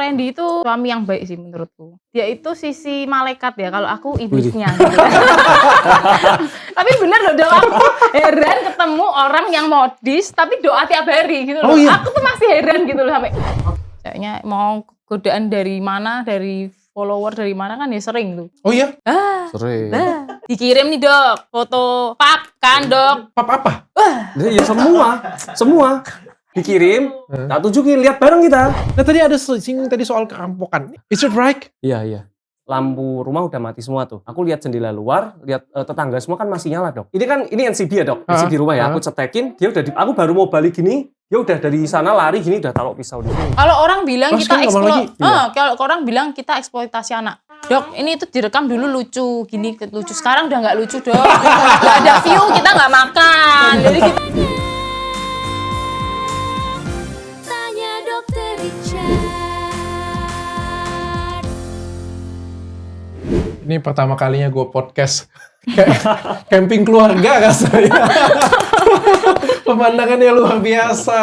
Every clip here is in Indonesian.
Randy itu suami yang baik sih menurutku. Dia itu sisi malaikat ya, kalau aku iblisnya. Gitu. Tapi bener loh, Dok, aku heran ketemu orang yang modis tapi doa tiap hari gitu loh. Oh, iya. Aku tuh masih heran gitu loh sampai. Kayaknya mau godaan dari mana, dari follower dari mana kan ya sering tuh. Oh iya? Sering. Dikirim nih Dok, foto pap kan Dok. Pap apa? Ya semua dikirim, tak tunjukin, lihat bareng kita. Nah tadi ada singgung tadi soal kerampokan. Is it right? Iya. Lampu rumah udah mati semua tuh. Aku lihat jendela luar, lihat tetangga semua kan masih nyala, Dok. Ini NCB ya, Dok. NCB rumah ya. Aku cetekin, dia udah aku baru mau balik gini, dia udah dari sana lari gini udah taruh pisau di sini. Kalau orang bilang kita Iya. kalau orang bilang kita eksploitasi anak. Dok, ini itu direkam dulu lucu, gini lucu. Sekarang udah nggak lucu, Dok. Nggak ada view, kita nggak makan. Jadi kita Tanya Dokter Richard. Ini pertama kalinya gue podcast camping keluarga rasanya. Pemandangannya luar biasa.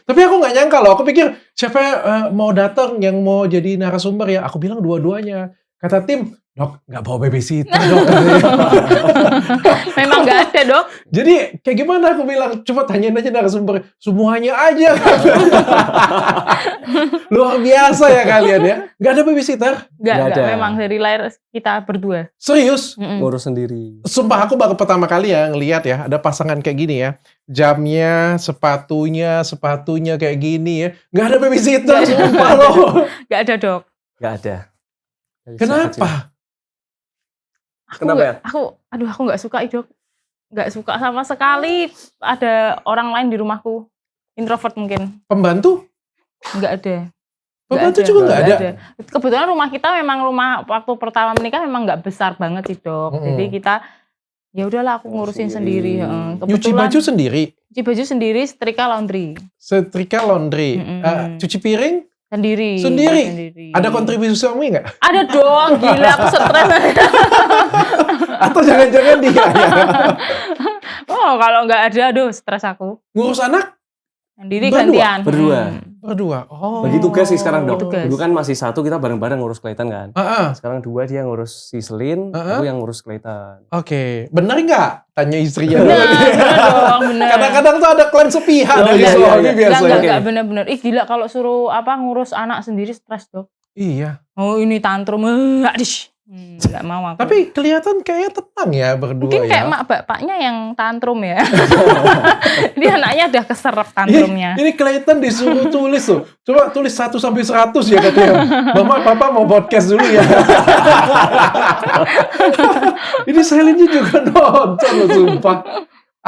Tapi aku nggak nyangka loh. Aku pikir siapa mau datang yang mau jadi narasumber ya. Aku bilang dua-duanya. Kata tim, Dok, nggak bawa babysitter, Dok. memang nggak ada, Dok. Jadi kayak gimana aku bilang, coba tanyain aja narasumber. Semuanya aja. Luar biasa ya kalian ya. Nggak ada babysitter? Nggak ada. memang dari lahir kita berdua. Serius? Ngurus sendiri. Sumpah aku baru pertama kali ya ngeliat ya, ada pasangan kayak gini ya. Jamnya, sepatunya kayak gini ya. Nggak ada babysitter, sumpah loh. Nggak ada, Dok. Nggak ada. Dari Kenapa? Kenapa ya? Aku nggak suka, Dok. Nggak suka sama sekali ada orang lain di rumahku. Introvert mungkin. Pembantu? Nggak ada. Pembantu juga nggak ada? Kebetulan rumah kita memang rumah waktu pertama menikah memang nggak besar banget sih, Dok. Jadi kita ya udahlah aku ngurusin sendiri. Nyuci baju sendiri? Cuci baju sendiri, setrika laundry. Setrika laundry. Cuci piring? Sendiri. Ada kontribusi suami nggak? Ada dong, gila aku stres. Atau jangan-jangan dia ya? Oh, kalau nggak ada, aduh stres aku. Ngurus anak? Sendiri Berdua? gantian. Berdua. Oh. Bagi tugas sih sekarang, Dok. Tugas. Dulu kan masih satu, kita bareng-bareng ngurus Clayton kan. Sekarang dua, dia ngurus si Selin, aku yang ngurus Clayton. Oke. Bener nggak? Tanya istrinya. Bener dong, bener. Kadang-kadang tuh ada klaim sepihak dari suami biasanya. Enggak, bener-bener. Ih gila kalau suruh ngurus anak sendiri stres, Dok. Iya. Oh ini tantrum, nggak mau aku. Tapi kelihatan kayaknya tenang ya berdua. Mungkin kayak mak bapaknya yang tantrum ya. Dia anaknya udah keserap tantrumnya. Ini Clayton disuruh tulis tuh. Coba tulis 1 sampai 100 ya katanya. Mama, papa mau podcast dulu ya. Ini Selinnya juga nonton loh, sumpah.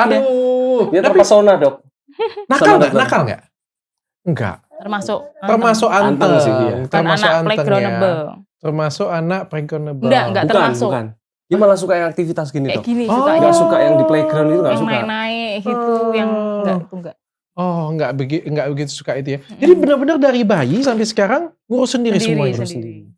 Aduh. Dia terpesona, Dok. Nakal nggak? Enggak. Termasuk anteng sih dia. Termasuk anak anteng playgroundable. ya. Termasuk anak playgroundable. Enggak termasuk. Bukan. Dia malah suka yang aktivitas gini, Kayak Dok. gini Nggak suka yang di playground itu, nggak yang suka. naik gitu, yang enggak. Oh, nggak begitu suka itu ya. Jadi benar-benar dari bayi sampai sekarang ngurus sendiri semuanya. Sendiri.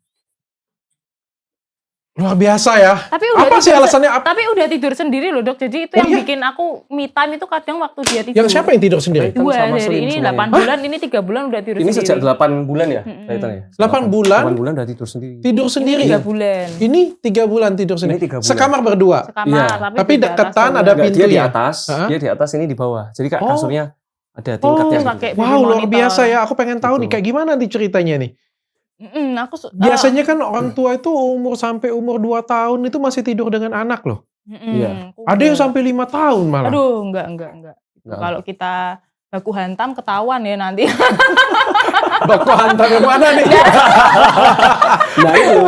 Luar biasa ya. Tapi apa sih alasannya? Tapi udah tidur sendiri loh, Dok. Jadi itu yang bikin aku me time itu kadang waktu dia tidur. Yang siapa yang tidur sendiri? Dua sama dari Selin ini semuanya. 8 bulan, ini 3 bulan udah tidur Ini sendiri. sejak 8 bulan ya, Clayton ya? 8 bulan? 8 bulan udah tidur sendiri. Tidur sendiri? 3 bulan. Ini 3 bulan tidur sendiri? Ini 3 bulan. Sekamar berdua? Sekamar, Iya. Tapi di atas deketan doang. ada Nggak, pintu dia di ya? atas, dia di atas, ini di bawah. Jadi kasurnya ada Oh, tingkatnya. pakai gitu. baby Wow, luar monitor. biasa ya. Aku pengen tahu nih Betul. kayak gimana nih ceritanya nih. Biasanya kan orang tua itu sampai umur 2 tahun itu masih tidur dengan anak loh. Iya. Ada yang sampai 5 tahun malah. Aduh, enggak. Kalau kita baku hantam ketahuan ya nanti. Baku hantam yang mana nih? Nah itu.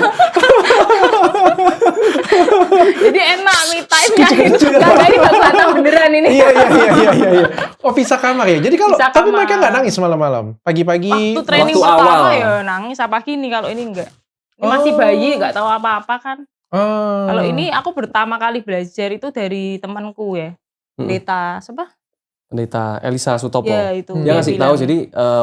Jadi enak me time-nya gitu. Enggak ini baku hantam beneran ini. Iya. Oh, pisah kamar ya. Jadi kalau Pisah tapi kamar. mereka nggak nangis malam-malam. Pagi-pagi. Waktu training waktu pertama awal. ya nangis apa gini, kalau ini enggak. Ini masih bayi, enggak tahu apa-apa kan. Kalau ini aku pertama kali belajar itu dari temanku ya. Pendeta siapa? Pendeta Elisa Sutopo. Ya itu. Dia ngasih tahu, bilang, jadi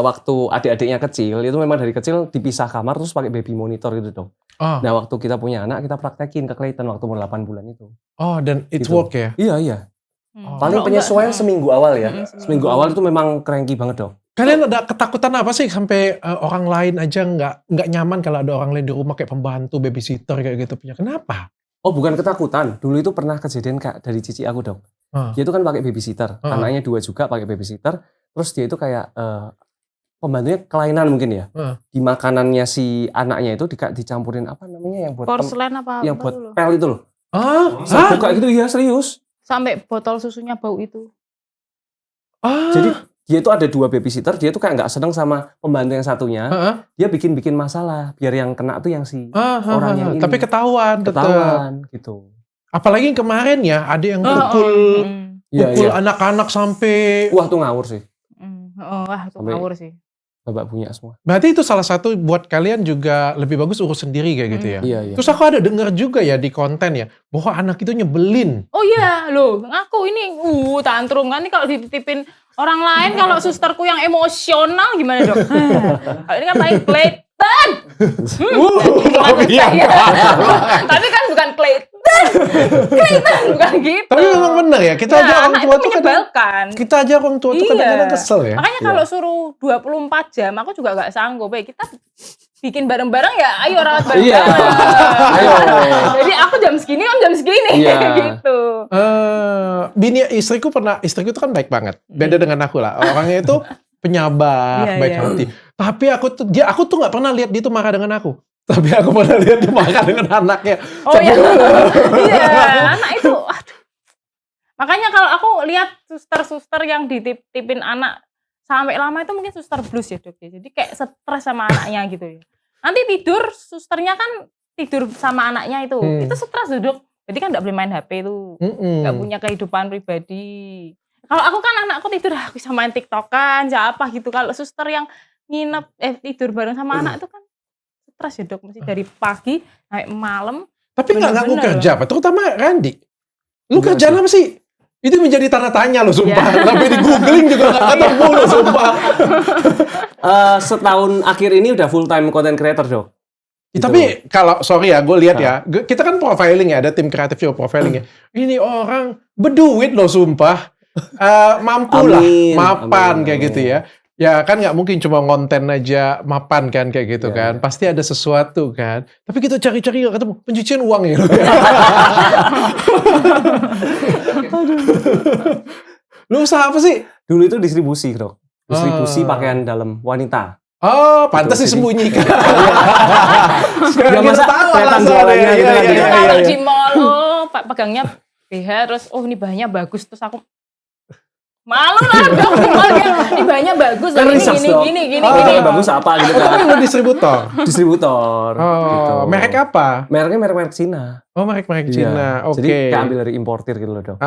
waktu adik-adiknya kecil, itu memang dari kecil dipisah kamar terus pakai baby monitor gitu dong. Nah waktu kita punya anak, kita praktekin ke Clayton waktu umur 8 bulan itu. Oh, dan it Gitu. work ya? Iya. Hmm. Paling Kalau penyesuaian enggak, seminggu awal ya. Mm-mm, Seminggu awal itu memang cranky banget dong. Kalian ada ketakutan apa sih sampai orang lain aja nggak nyaman kalau ada orang lain di rumah kayak pembantu, babysitter kayak gitu punya? Kenapa? Oh bukan ketakutan, dulu itu pernah kejadian Kak dari cici aku dok. Dia itu kan pakai babysitter, anaknya 2 juga pakai babysitter. Terus dia itu kayak pembantunya kelainan mungkin ya. Di makanannya si anaknya itu dicampurin apa namanya yang buat Porselen apa? yang apa buat dulu? pel itu loh. Hah? Buka gitu ya serius. Sampai botol susunya bau itu. Jadi dia itu ada 2 babysitter, dia tuh kayak nggak seneng sama pembantu yang satunya. Dia bikin masalah biar yang kena tuh yang si orang yang ini. Tapi ketahuan tetap. Gitu. Apalagi kemarin ya ada yang pukul anak-anak sampai. Wah tuh ngawur sih. Wah itu ngawur sih. Babak bunyi semua. Berarti itu salah satu buat kalian juga lebih bagus urus sendiri kayak gitu ya. Iya. Terus aku ada dengar juga ya di konten ya bahwa anak itu nyebelin. Oh iya loh, ngaku ini tantrum kan ini kalau dititipin orang lain, kalau susterku yang emosional gimana dok? Kalau ini kan paling Clayton. Tapi kan bukan Clayton bukan gitu. Tapi memang benar ya, kita aja orang tua tuh menyebalkan. Kita aja orang tua tuh kadang-kadang kesel ya. Makanya kalau suruh 24 jam, aku juga gak sanggup. Kita bikin bareng-bareng ya, ayo rawat bareng-bareng. Jadi aku jam segini, om jam segini, gitu. Istriku itu kan baik banget. Beda dengan aku lah. Orangnya itu penyabar, baik hati. Tapi aku tuh nggak pernah lihat dia tuh marah dengan aku. Tapi aku pernah lihat dia marah dengan anaknya. Oh iya, anak itu. Aduh. Makanya kalau aku lihat suster-suster yang dititipin anak sampai lama itu mungkin suster blues ya dok. Jadi kayak stres sama anaknya gitu ya. Nanti tidur, susternya kan tidur sama anaknya itu stres dok. Jadi kan nggak boleh main HP itu, nggak punya kehidupan pribadi. Kalau aku kan anakku tidur, aku bisa main TikTokan, apa gitu. Kalau suster yang nginep tidur bareng sama anak itu kan stres ya dok, mesti dari pagi sampai malam. Tapi nggak ngaku kerja apa, terutama Randy. Lu kerjaan apa sih? Itu menjadi tanda tanya loh sumpah. Sampai di googling juga nggak ketemu loh sumpah. Setahun akhir ini udah full time content creator dok. Tapi kalau sorry ya, gue lihat ya, kita kan profiling ya, ada tim kreatif juga profiling ya. Ini orang berduit loh sumpah, mampu lah, mapan kayak gitu ya. Ya kan nggak mungkin cuma konten aja mapan kan kayak gitu kan, pasti ada sesuatu kan. Tapi kita cari-cari nggak ketemu, pencucian uang ya. Lu usaha apa sih? Dulu itu distribusi dok, distribusi pakaian dalam wanita. Oh, pantas disembunyikan. Sekarang kita tahu alasannya gitu lagi. Kalau di mall, pegangnya BH, terus ini bahannya bagus, terus aku malu lah dong, ini bahannya bagus, gini. Bagus apa gitu kan? Lu distributor? Distributor. Gitu. Merek apa? Mereknya merek Cina. Oh, merek Cina. Oke. Jadi kayak ambil dari importir gitu loh dong.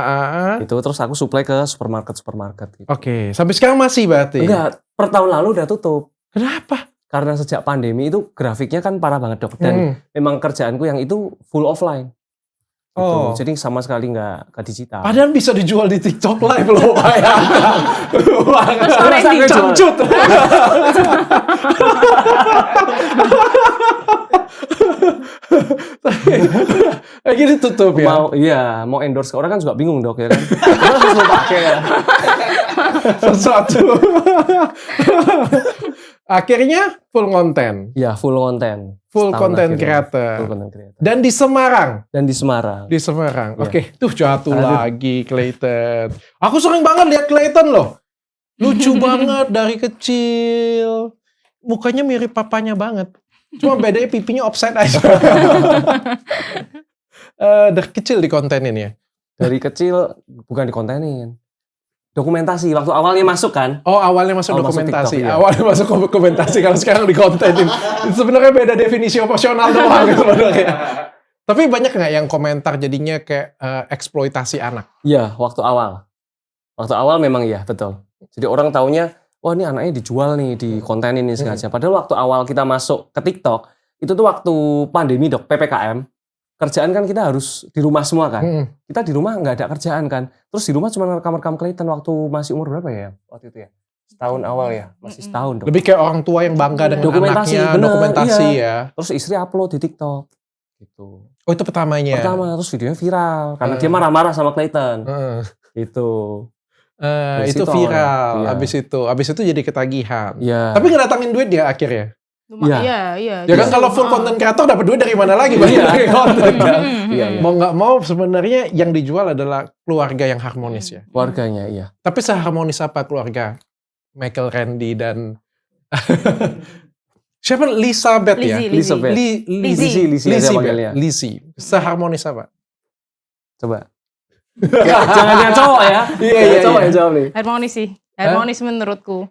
Itu terus aku supply ke supermarket gitu. Oke. Sampai sekarang masih berarti? Enggak, per tahun lalu udah tutup. Kenapa? Karena sejak pandemi itu grafiknya kan parah banget dok. Dan memang kerjaanku yang itu full offline. Gitu. Jadi sama sekali nggak ke digital. Padahal bisa dijual di TikTok Live loh, bayangkan. Terus cangcut. Akhirnya tutup ya? Mau endorse ke orang kan juga bingung dok ya kan. Harus lo pakai ya. Sesuatu. Akhirnya full konten. Ya full konten. Full content creator. Dan di Semarang. Di Semarang. Oke, tuh jatuh lagi Clayton. Aku sering banget lihat Clayton loh. Lucu banget dari kecil. Mukanya mirip papanya banget. Cuma bedanya pipinya offset aja. Dari kecil di kontenin ya? Dari kecil bukan dikontenin. Dokumentasi waktu awalnya masuk kan? Oh, awalnya masuk dokumentasi. Masuk TikTok, Awalnya masuk dokumentasi, kalau sekarang di kontenin. Sebenarnya beda definisi operasional doang sebenarnya. Tapi banyak nggak yang komentar jadinya kayak eksploitasi anak? Iya, waktu awal. Waktu awal memang iya, betul. Jadi orang taunya, wah ini anaknya dijual nih, di kontenin ini sengaja. Padahal waktu awal kita masuk ke TikTok, itu tuh waktu pandemi dok, PPKM. Kerjaan kan kita harus di rumah semua kan. Kita di rumah nggak ada kerjaan kan. Terus di rumah cuma rekam-rekam Clayton waktu masih umur berapa ya? Waktu itu ya? Setahun awal ya? Masih setahun dong. Lebih kayak orang tua yang bangga dengan anaknya, dokumentasi ya. Terus istri upload di TikTok. Gitu. Oh itu pertamanya? Pertama, terus videonya viral. Karena dia marah-marah sama Clayton. Gitu. Dari Itu situ viral. awalnya. Iya. Abis itu jadi ketagihan. Iya. Tapi ngedatangin duit dia akhirnya. Iya. Ya kan kalau full content creator dapat duit dari mana lagi? Banyak dari konten kan. Iya. Mau nggak mau sebenarnya yang dijual adalah keluarga yang harmonis ya. Keluarganya, iya. Tapi seharmonis apa keluarga Michael Randy dan siapa Lisa Beth ya? Elizabeth. Lizzie aja panggilnya. Lizzie. Seharmonis apa? Coba. Jangan yang cowok ya. Iya. Cowok yang jawab nih. Harmonis sih. Harmonis menurutku.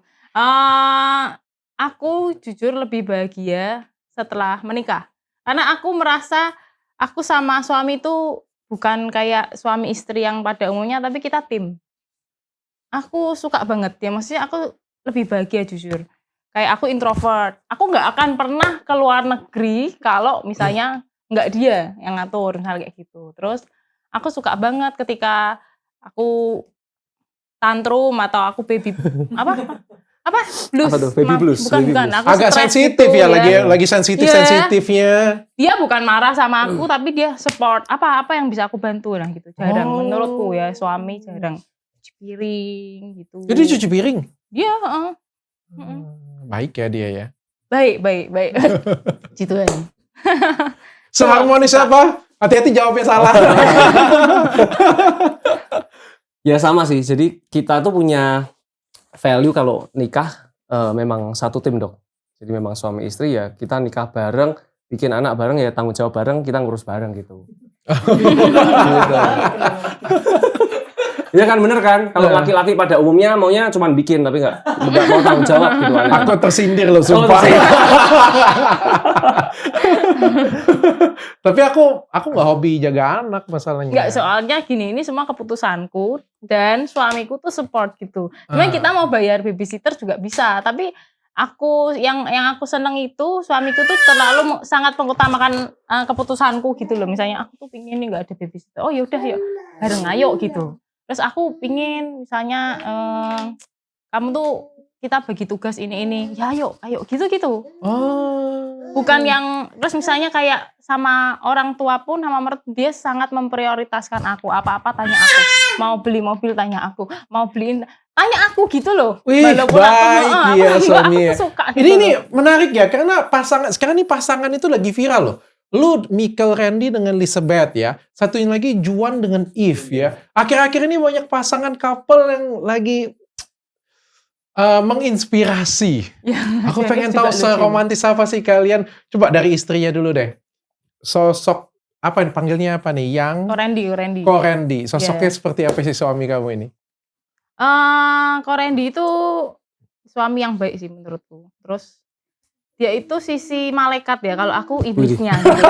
Aku jujur lebih bahagia setelah menikah. Karena aku merasa aku sama suami itu bukan kayak suami istri yang pada umumnya, tapi kita tim. Aku suka banget ya, maksudnya aku lebih bahagia jujur. Kayak aku introvert. Aku nggak akan pernah ke luar negeri kalau misalnya nggak dia yang ngatur, misalnya kayak gitu. Terus aku suka banget ketika aku tantrum atau aku baby blues. Apa tuh? Baby blues, baby Bukan. blues. Aku Agak stres sensitif gitu, ya, lagi sensitifnya. Dia bukan marah sama aku, tapi dia support apa yang bisa aku bantu lah gitu. Jarang menurutku ya, suami jarang cuci piring gitu. Jadi cuci piring. Dia, Baik ya dia ya. baik. Gitu kan. Seharmonis apa? Hati-hati jawabnya salah. Ya sama sih. Jadi kita tuh punya value kalau nikah memang satu tim dok. Jadi memang suami istri ya kita nikah bareng, bikin anak bareng ya tanggung jawab bareng, kita ngurus bareng gitu. Gitu. Ya kan bener kan? Kalau laki-laki pada umumnya maunya cuma bikin tapi nggak mau tanggung jawab gitu. Aku tersindir loh sumpah. Tapi aku nggak hobi jaga anak masalahnya. Enggak, soalnya gini, ini semua keputusanku dan suamiku tuh support gitu. Cuman kita mau bayar babysitter juga bisa, tapi aku yang aku seneng itu suamiku tuh terlalu sangat mengutamakan keputusanku gitu loh. Misalnya aku tuh pingin nih nggak ada babysitter. Oh yaudah yuk bareng ayo gitu. Terus aku pingin misalnya kamu tuh kita bagi tugas ini. Ya ayo gitu. Bukan yang terus misalnya kayak sama orang tua pun sama mertua dia sangat memprioritaskan aku. Apa-apa tanya aku. Mau beli mobil tanya aku. Mau beliin tanya aku gitu loh. Wih, Walaupun baik ya suami. aku suka gitu Ini loh. menarik ya karena sekarang nih pasangan itu lagi viral loh. Lu Michael Randy dengan Elizabeth ya. Satunya lagi Juan dengan Eve ya. Akhir-akhir ini banyak pasangan couple yang lagi menginspirasi. Ya, Aku yang pengen juga tahu lucu. seromantis apa sih kalian. Coba dari istrinya dulu deh. Sosok apa nih panggilnya apa nih? Yang Randy. Ko Randy. Sosoknya Yeah. seperti apa sih suami kamu ini? Ko Randy itu suami yang baik sih menurutku. Terus dia itu sisi malaikat ya, kalau aku iblisnya gitu.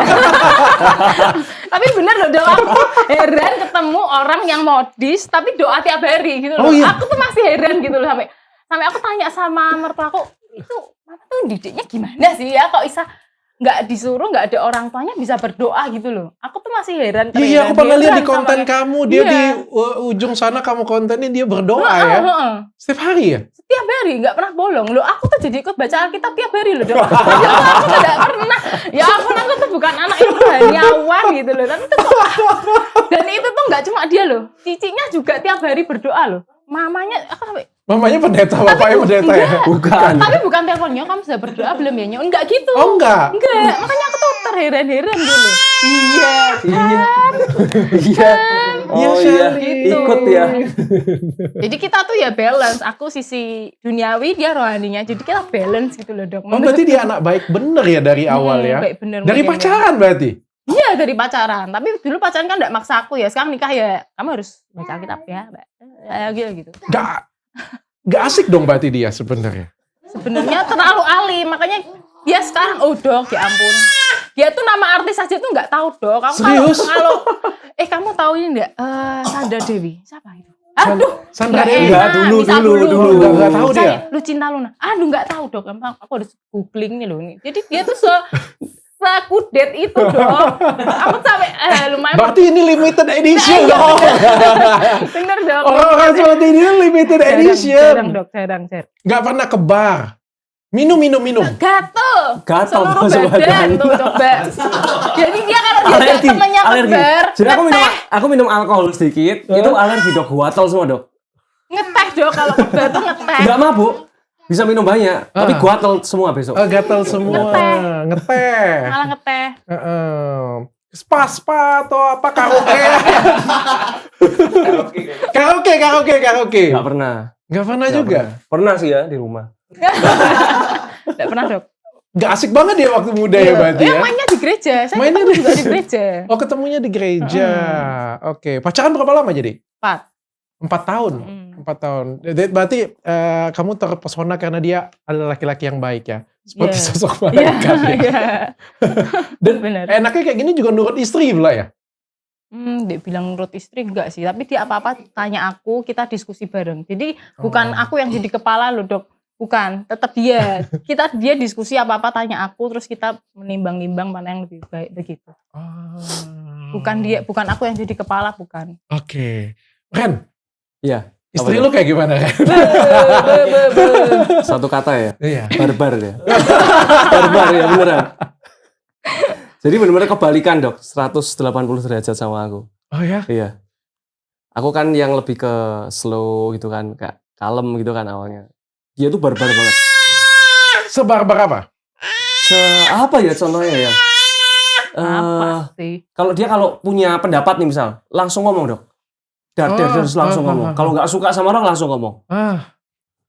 Tapi bener loh, doa aku heran ketemu orang yang modis tapi doa tiap hari gitu loh. Oh, iya. Aku tuh masih heran gitu loh sampai aku tanya sama mertua aku, itu mama tuh didiknya gimana sih ya kok bisa nggak disuruh, nggak ada orang tuanya bisa berdoa gitu loh. Aku tuh masih heran. Iya, aku pernah lihat di konten sama kamu, dia Iya. di ujung sana kamu kontennya dia berdoa ya. Setiap hari ya? Tiap hari nggak pernah bolong loh. Aku tuh jadi ikut baca Alkitab tiap hari loh. Dok. Aku tidak pernah. Ya ampun, aku tuh bukan anak yang rohaniawan gitu loh. Tapi tuh dan itu tuh nggak cuma dia loh. Cicinya juga tiap hari berdoa loh. Mamanya aku sampai Mamanya pendeta, bapaknya pendeta ya? Bukan. tapi bukan teleponnya kamu sudah berdoa belum ya Nyo? Enggak gitu. Oh enggak? Enggak. Makanya aku tuh terheran-heran dulu. Iya. Iya. Iya, Oh iya. Shirley. Ikut ya. Jadi kita tuh ya balance. Aku sisi duniawi, dia rohaninya. Jadi kita balance gitu loh dok. Oh berarti dia anak baik bener ya dari awal ya? Baik bener Dari mungkin, pacaran berarti? Iya dari pacaran, tapi dulu pacaran kan gak maksa aku ya. Sekarang nikah ya, kamu harus baca Alkitab ya, Mbak. Gitu. Gak asik dong berarti dia sebenarnya. Sebenarnya terlalu alim, makanya dia sekarang dok, ya ampun. Dia tuh nama artis aja tuh nggak tahu dok. Kamu Serius? kalau kamu tahu ini enggak? Sandra Dewi, siapa itu? Aduh, Sandra nggak Dewi. enak, Dulu, bisa dulu. Nggak tahu dia. Lu cinta Luna. Aduh nggak tahu dok. Aku harus googling nih loh nih. Jadi dia tuh sekudet itu dok. Aku sampai lumayan. Berarti ini limited edition dong. Bener dok. Orang-orang seperti ini limited Jarang edition. dok, jarang. Gak pernah ke bar. Minum. Gatel. Gatel Seluruh masuk badan tuh coba. Jadi dia kalau diajak temennya ke bar, Jadi ngeteh. aku minum alkohol sedikit, itu alergi dok, gatal semua dok. Ngeteh dong kalau kebal tuh ngeteh. Nggak mabuk, bisa minum banyak, tapi gatel semua besok. Gatal semua. Ngeteh. Malah ngeteh. Spa atau apa karaoke? Karaoke. Nggak pernah. Nggak pernah Nggak juga. Pernah sih ya di rumah. Nggak pernah dok. Nggak asik banget ya waktu muda ya berarti ya. Mainnya di gereja. Saya Mainnya ketemu juga di gereja. Oh, ketemunya di gereja. Oke. Pacaran berapa lama jadi? 4 tahun. 4 tahun. Berarti kamu terpesona karena dia adalah laki-laki yang baik ya. Seperti sosok malaikat ya. Iya. Dan Benar. enaknya kayak gini juga nurut istri lah ya. Dia bilang menurut istri enggak sih, tapi dia apa-apa tanya aku, kita diskusi bareng. Jadi bukan aku yang jadi kepala loh dok, bukan, tetap dia. Dia diskusi apa-apa tanya aku, terus kita menimbang-nimbang mana yang lebih baik begitu. Bukan aku yang jadi kepala, bukan. Oke. Ren, Iya. istri lu kayak gimana Ren? Satu kata ya. Iya. Barbar ya. Barbar ya beneran. Jadi benar-benar kebalikan dok, 180 derajat sama aku. Oh ya? Iya. Aku kan yang lebih ke slow gitu kan, kayak kalem gitu kan awalnya. Dia tuh barbar banget. Sebarbar apa? Apa ya contohnya ya? Apa sih? Kalau dia punya pendapat nih misal, langsung ngomong dok. Harus langsung ngomong. Kalau nggak suka sama orang langsung ngomong.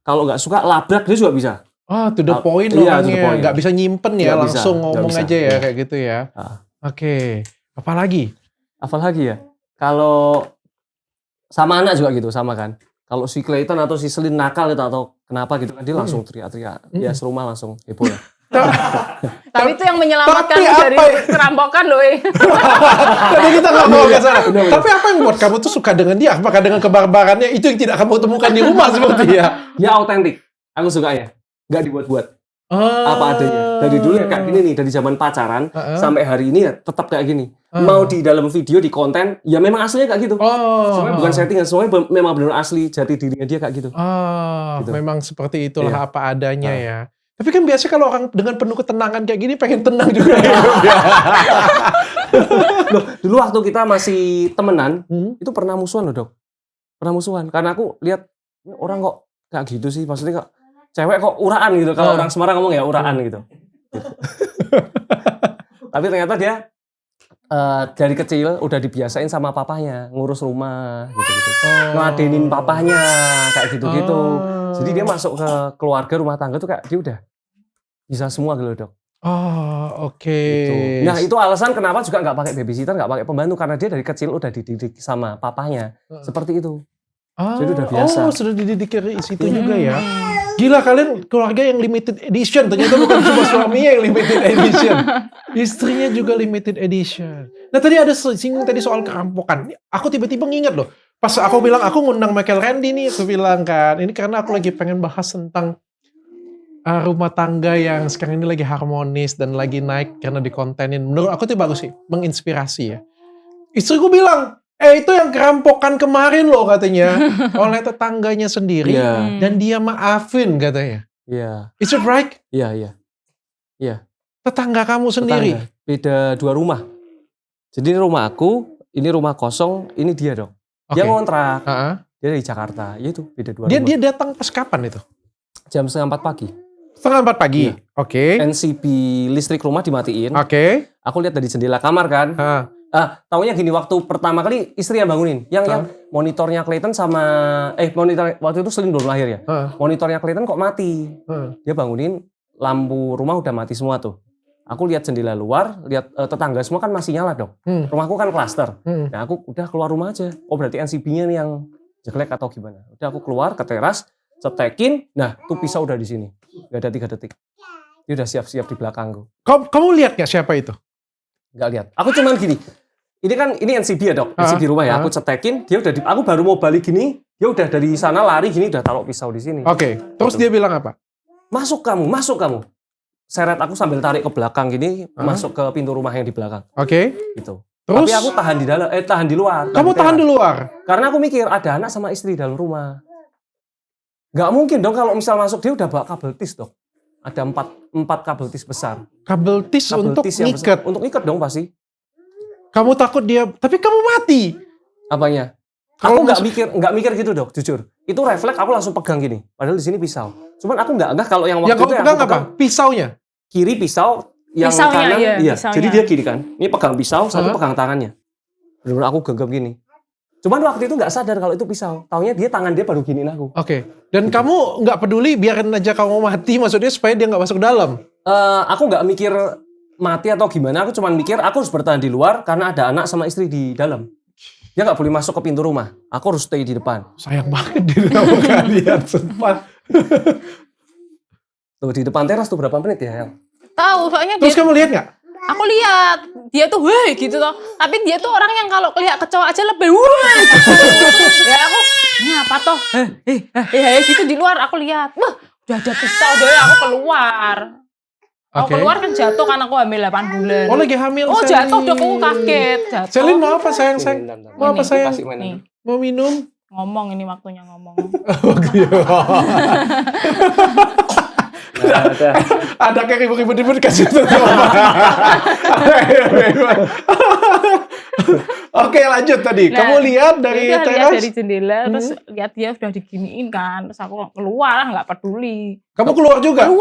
Kalau nggak suka labrak dia juga bisa. To the point Iya, to the orangnya. point. Nggak bisa nyimpen ya, Nggak langsung bisa, ngomong nggak aja bisa. ya, Iya. kayak gitu ya. Oke. Apalagi? Apalagi ya? Kalau sama anak juga gitu, sama kan. Kalau si Clayton atau si Selin nakal gitu, atau kenapa gitu kan, dia langsung teriak-teriak. Ya serumah langsung heboh ya. Tapi itu yang menyelamatkan Tapi dari apa- kerampokan loh. Tadi kita nggak mau ke sana. Tapi apa yang buat kamu tuh suka dengan dia? Apakah dengan kebarbarannya itu yang tidak kamu temukan di rumah seperti ya? Dia autentik. Aku suka ya. Nggak dibuat-buat. Apa adanya. Dari dulu ya kayak gini nih, dari zaman pacaran sampai hari ini ya tetap kayak gini. Mau di dalam video, di konten, ya memang aslinya kayak gitu. Semuanya bukan settingan, semuanya memang benar asli jati dirinya dia kayak gitu. Gitu. Memang seperti itulah Iya. apa adanya ya. Tapi kan biasanya kalau orang dengan penuh ketenangan kayak gini pengen tenang juga hidupnya. Loh, dulu waktu kita masih temenan, Hmm. itu pernah musuhan loh dok. Pernah musuhan. Karena aku lihat ini orang kok kayak gitu sih. Maksudnya kok cewek kok uraan gitu. Kalau orang Semarang ngomong ya uraan gitu. Tapi ternyata dia dari kecil udah dibiasain sama papanya ngurus rumah gitu-gitu. Ngeladenin papanya kayak gitu-gitu. Jadi dia masuk ke keluarga rumah tangga tuh kayak dia udah bisa semua gitu dok. Oke. Gitu. Nah itu alasan kenapa juga nggak pakai babysitter, nggak pakai pembantu, karena dia dari kecil udah dididik sama papanya seperti itu. Jadi udah biasa. Sudah dididik dari situ juga ya. Gila, kalian keluarga yang limited edition. Ternyata bukan cuma suaminya yang limited edition. Istrinya juga limited edition. Nah tadi ada singgung tadi soal kerampokan. Aku tiba-tiba nginget loh. Pas aku bilang aku ngundang Michael Randy nih. Aku bilang kan. Ini karena aku lagi pengen bahas tentang rumah tangga yang sekarang ini lagi harmonis dan lagi naik karena dikontenin. Menurut aku itu bagus sih. Menginspirasi ya. Istriku bilang, itu yang kerampokan kemarin loh katanya. Oleh tetangganya sendiri. Iya. Dan dia maafin katanya. Iya. Is it right? Iya. Tetangga kamu sendiri? Tetangga. Beda 2 rumah. Jadi ini rumah aku, ini rumah kosong, ini dia dong. Dia Oke. ngontrak. Ha-ha. Dia dari Jakarta. Ya itu beda 2 Dia rumah. dia datang pas kapan itu? Jam 3:30 pagi. 3:30 pagi. Iya. Oke. NCB listrik rumah dimatiin. Oke. Aku lihat dari jendela kamar kan. Taunya gini, waktu pertama kali istri yang bangunin. Yang monitornya Clayton sama monitor waktu itu Selin belum lahir ya. Monitornya Clayton kok mati. Dia bangunin, lampu rumah udah mati semua tuh. Aku lihat jendela luar, lihat tetangga semua kan masih nyala dong. Rumahku kan klaster. Nah aku udah keluar rumah aja. Oh berarti NCB-nya nih yang jelek atau gimana. Udah aku keluar ke teras, cetekin. Nah tuh pisau udah di sini. Gak ada 3 detik. Dia udah siap-siap di belakangku. Kamu lihat gak siapa itu? Gak lihat. Aku cuman gini. Ini NCB ya dok. NCB rumah ya. Aku cetekin. Dia udah aku baru mau balik gini. Dia udah dari sana lari gini. Udah taruh pisau di sini. Oke. Terus dia bilang apa? Masuk kamu. Seret aku sambil tarik ke belakang gini. Masuk ke pintu rumah yang di belakang. Oke. Gitu. Terus? Tapi aku tahan di dalam. Tahan di luar. Kamu tahan di luar? Karena aku mikir ada anak sama istri dalam rumah. Gak mungkin dong kalau misal masuk dia udah bawa kabel tis dok. Ada 4 kabel tis besar. Kabel tis Kabel untuk tis yang ngikat. besar. Untuk ngikat dong pasti. Kamu takut dia, tapi kamu mati. Apanya? Aku nggak mikir gitu dok, jujur. Itu refleks aku langsung pegang gini. Padahal di sini pisau. Cuman aku nggak kalau yang waktu Yang kamu itu pegang apa? Pisaunya? kiri pisau, yang Pisaunya, kanan iya, iya. pisaunya. Jadi dia gini kan. Ini pegang pisau, satu Hah? pegang tangannya. Benar-benar aku genggam gini. Cuman waktu itu nggak sadar kalau itu pisau. Taunya dia tangan dia baru giniin aku. Oke. Dan kamu nggak peduli biarin aja kamu mati, maksudnya supaya dia nggak masuk ke dalam. Aku nggak mikir mati atau gimana. Aku cuman mikir aku harus bertahan di luar karena ada anak sama istri di dalam. Dia nggak boleh masuk ke pintu rumah. Aku harus stay di depan. Sayang banget diri kamu kalian, sumpah. Tuh di depan teras tuh berapa menit ya? El? Tahu, soalnya Terus dia, kamu lihat nggak? aku lihat dia tuh weh gitu toh. Tapi dia tuh orang yang kalau lihat kecoa aja lebih weh gitu. Ya aku, ini apa toh? Gitu di luar aku lihat. Wah, udah ada pisau deh, aku keluar. Aku Oke. keluar kan jatuh kan aku hamil 8 bulan. Oh lagi hamil. Oh, Selin. jatuh dong, aku kaget. Jatuh. Selin mau apa sayang? Mau apa Ini, sayang? kasih mainan. Nih, Mau minum? ngomong ini waktunya ngomong. Ada. Ada kayak ribut-ribut kasih itu. Oke lanjut tadi. Nah, Kamu lihat dari Dia lihat teras? dari jendela, terus lihat dia sudah diginiin kan, terus aku keluar nggak peduli. Kamu keluar juga? Aku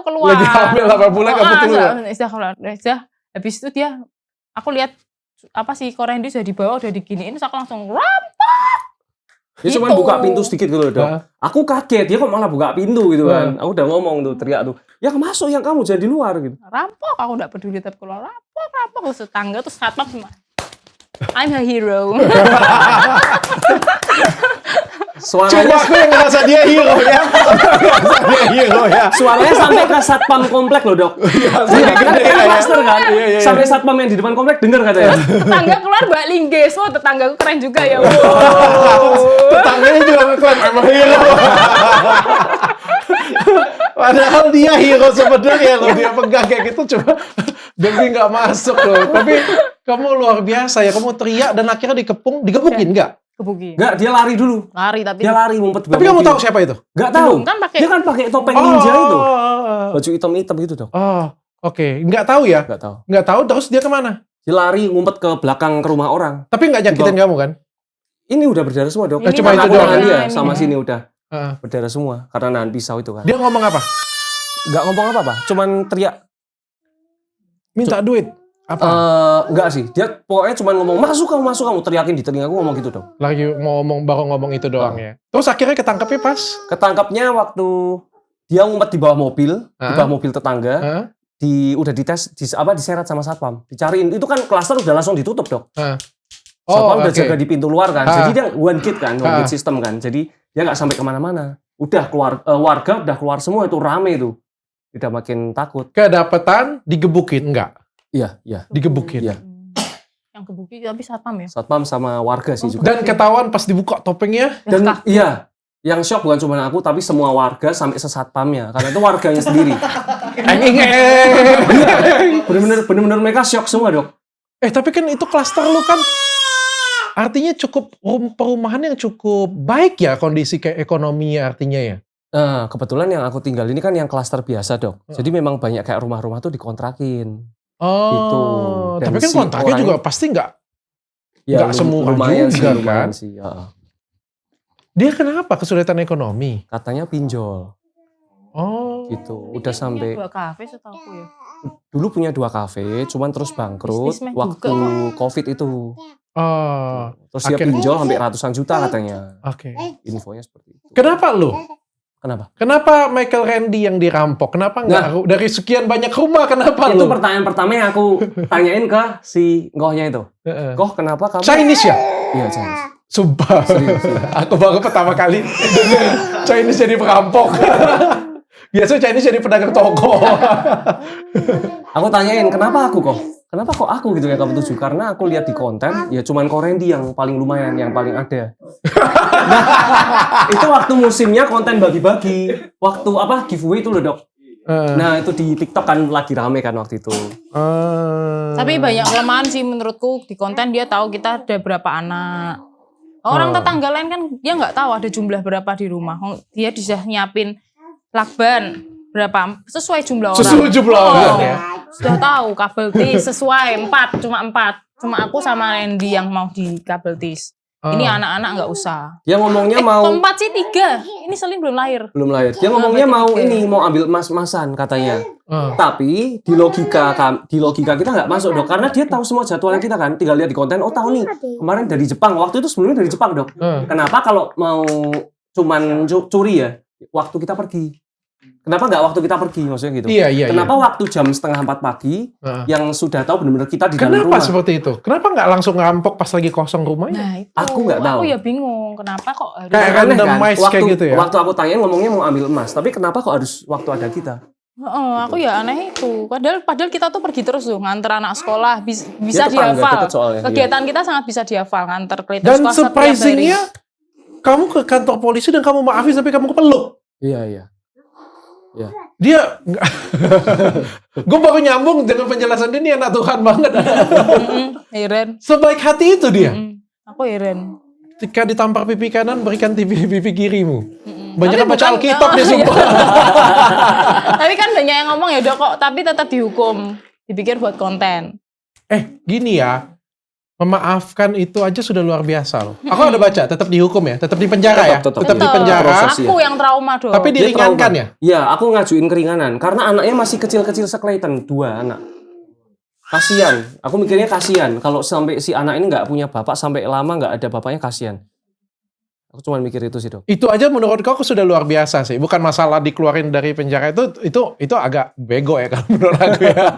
keluar. Lagi hamil 8 bulan kamu keluar? Sudah keluar. Sudah. Habis itu dia, aku lihat apa sih Korendi sudah dibawa, udah diginiin, terus aku langsung Dia cuma Gitu. buka pintu sedikit gitu loh dok. Hah? Aku kaget, dia kok malah buka pintu gitu kan. Aku udah ngomong tuh, teriak tuh. Ya masuk yang kamu jangan di luar gitu. rampok, aku nggak peduli tetap keluar rampok terus tetangga terus satpam semua. I'm a hero. Cuma Suaranya aku yang ngerasa dia hero ya. Ngerasa dia hero ya. suaranya sampai ke satpam komplek loh dok. Iya, Kan iya, iya. cluster kan. Iya, iya. Sampai satpam yang di depan komplek denger katanya. Tetangga keluar Mbak Lingges, oh tetanggaku keren juga ya. Tetangganya juga ngeklaim emang hero. Padahal dia hero sebenarnya loh, dia pegang kayak gitu cuma demi nggak masuk loh. Tapi kamu luar biasa ya, kamu teriak dan akhirnya digebukin nggak? Kebuki. Enggak, dia lari dulu. Lari tapi Dia lari ngumpet di Tapi bawah kamu mobil. tahu siapa itu? Enggak tahu. Belum, kan pakai- Dia kan pakai topeng ninja itu. Oh, Baju hitam-hitam gitu dok. Oke. Nggak tahu ya? Enggak tahu. Nggak tahu terus dia kemana? Dia lari ngumpet ke belakang ke rumah orang. Tapi nggak nyakitin kamu kan? Ini udah berdarah semua dok. Ini cuma Karena itu aku doang. nahan dia Ini. sama sini udah Heeh. berdarah semua karena nahan pisau itu kan. Dia ngomong apa? Enggak ngomong apa-apa, cuman teriak. Minta duit. Apa? Enggak sih, dia pokoknya cuma ngomong masuk kamu teriakin di telingaku ngomong gitu dong. Lagi baru ngomong itu doang ya. Terus akhirnya ketangkepnya pas? Ketangkapnya waktu dia ngumpet di bawah mobil, di bawah mobil tetangga, Heeh. udah dites, diseret sama satpam, dicariin. Itu kan klaster udah langsung ditutup dok. Heeh. Satpam udah oke. jaga di pintu luar kan, Ah. jadi dia one gate kan, one gate system kan, jadi dia nggak sampai kemana-mana. Udah keluar, warga udah keluar semua itu rame tuh, udah makin takut. Kedapetan digebukin enggak? Iya. Digebukin. Iya. yang kebuki tapi satpam ya. Satpam sama warga sih juga. Dan ketahuan pas dibuka topengnya. Dan Kak. iya, yang shock bukan cuma aku tapi semua warga sampai sesatpamnya karena itu warganya sendiri. Bener-bener mereka shock semua dok. Tapi kan itu klaster lu kan artinya cukup perumahan yang cukup baik ya kondisi kayak ekonominya artinya ya. Nah, kebetulan yang aku tinggal ini kan yang klaster biasa dok. Jadi memang banyak kayak rumah-rumah tuh dikontrakin. Gitu. Dan Tapi kan si kontraknya orang- juga pasti nggak Ya, Nggak semua lumayan juga, sih, kan? lumayan sih. Ya. dia kenapa kesulitan ekonomi? Katanya pinjol Oh. gitu. Udah sampai Dua kafe setahu ya. dulu punya 2 kafe, cuman terus bangkrut Bisnismen waktu juga. Covid itu. Oh. Terus dia Akhirnya- pinjol sampai ratusan juta katanya. Oke. Infonya seperti itu. Kenapa lu? Kenapa? Kenapa Michael Randy yang dirampok? Kenapa nggak dari sekian banyak rumah? Kenapa Itu lu? pertanyaan pertama yang aku tanyain ke si ngohnya itu. Heeh. Goh, kenapa kamu? Chinese ya? Iya, Chinese. Sumpah. Serius. Aku baru pertama kali denger Chinese jadi perampok. Biasanya Chinese jadi pedagang toko. Aku tanyain, kenapa aku kok? Kenapa kok aku gitu ya kamu tuju? Karena aku lihat di konten, ya cuman Korendi yang paling lumayan, yang paling ada. Nah, itu waktu musimnya konten bagi-bagi. Waktu apa, giveaway itu loh dok. Nah, itu di TikTok kan lagi rame kan waktu itu. Tapi banyak kelemahan sih menurutku di konten dia tahu kita ada berapa anak. Orang tetangga lain kan dia nggak tahu ada jumlah berapa di rumah. Dia bisa nyiapin lakban berapa sesuai jumlah orang. Sesuai jumlah orang ya. Sudah tahu kabel tis sesuai 4, cuma 4. Cuma aku sama Randy yang mau di kabel tis. Ini anak-anak nggak usah. Dia ngomongnya mau Keempat sih 3. Ini Selin belum lahir. belum lahir. Dia ngomongnya mau mau ambil emas-emasan katanya. Tapi di logika kita nggak masuk dok, karena dia tahu semua jadwalnya kita kan. Tinggal lihat di konten. Oh tahu nih kemarin dari Jepang. Waktu itu sebelumnya dari Jepang dok. Kenapa kalau mau cuman curi ya? Waktu kita pergi. Kenapa nggak waktu kita pergi maksudnya gitu? Iya. Kenapa waktu jam 3:30 pagi yang sudah tahu benar-benar kita di dalam Kenapa rumah? seperti itu? Kenapa nggak langsung ngerampok pas lagi kosong rumahnya? Nah itu. Aku nggak tahu. Aku ya bingung. Kenapa kok harus... Kayak Aneh kan? randomize kayak gitu ya? Waktu aku tanyain ngomongnya mau ambil emas, tapi kenapa kok harus waktu ada kita? Aku ya aneh itu. Padahal kita tuh pergi terus tuh nganter anak sekolah bisa tetangga, dihafal. deket soalnya, Kegiatan kita sangat bisa dihafal nganter kereta Dan sekolah setiap hari. surprisingnya, kamu ke kantor polisi dan kamu maafin tapi kamu kepeluk. Iya. Dia, gue baru nyambung dengan penjelasan dia, ini anak Tuhan banget. Heran. Sebaik hati itu dia. Aku heran. Ketika ditampar pipi kanan, berikan pipi kirimu. Banyak Tapi yang baca bukan- Alkitab dia sumpah. Tapi kan banyak yang ngomong ya dok kok, tapi tetap dihukum. Dipikir buat konten. Gini ya, memaafkan itu aja sudah luar biasa loh. Aku ada baca, tetap dihukum ya, tetap di penjara ya, Tetap. tetap di penjara. Proses. Aku yang trauma dok. Tapi Dia diringankan trauma. ya. Iya, aku ngajuin keringanan karena anaknya masih kecil-kecil sekelaten, 2 anak. Kasian, aku mikirnya kasian kalau sampai si anak ini nggak punya bapak sampai lama nggak ada bapaknya, kasian. Aku cuma mikir itu sih dok. Itu aja menurut kau sudah luar biasa sih. Bukan masalah dikeluarin dari penjara itu agak bego ya kalau menurut aku ya.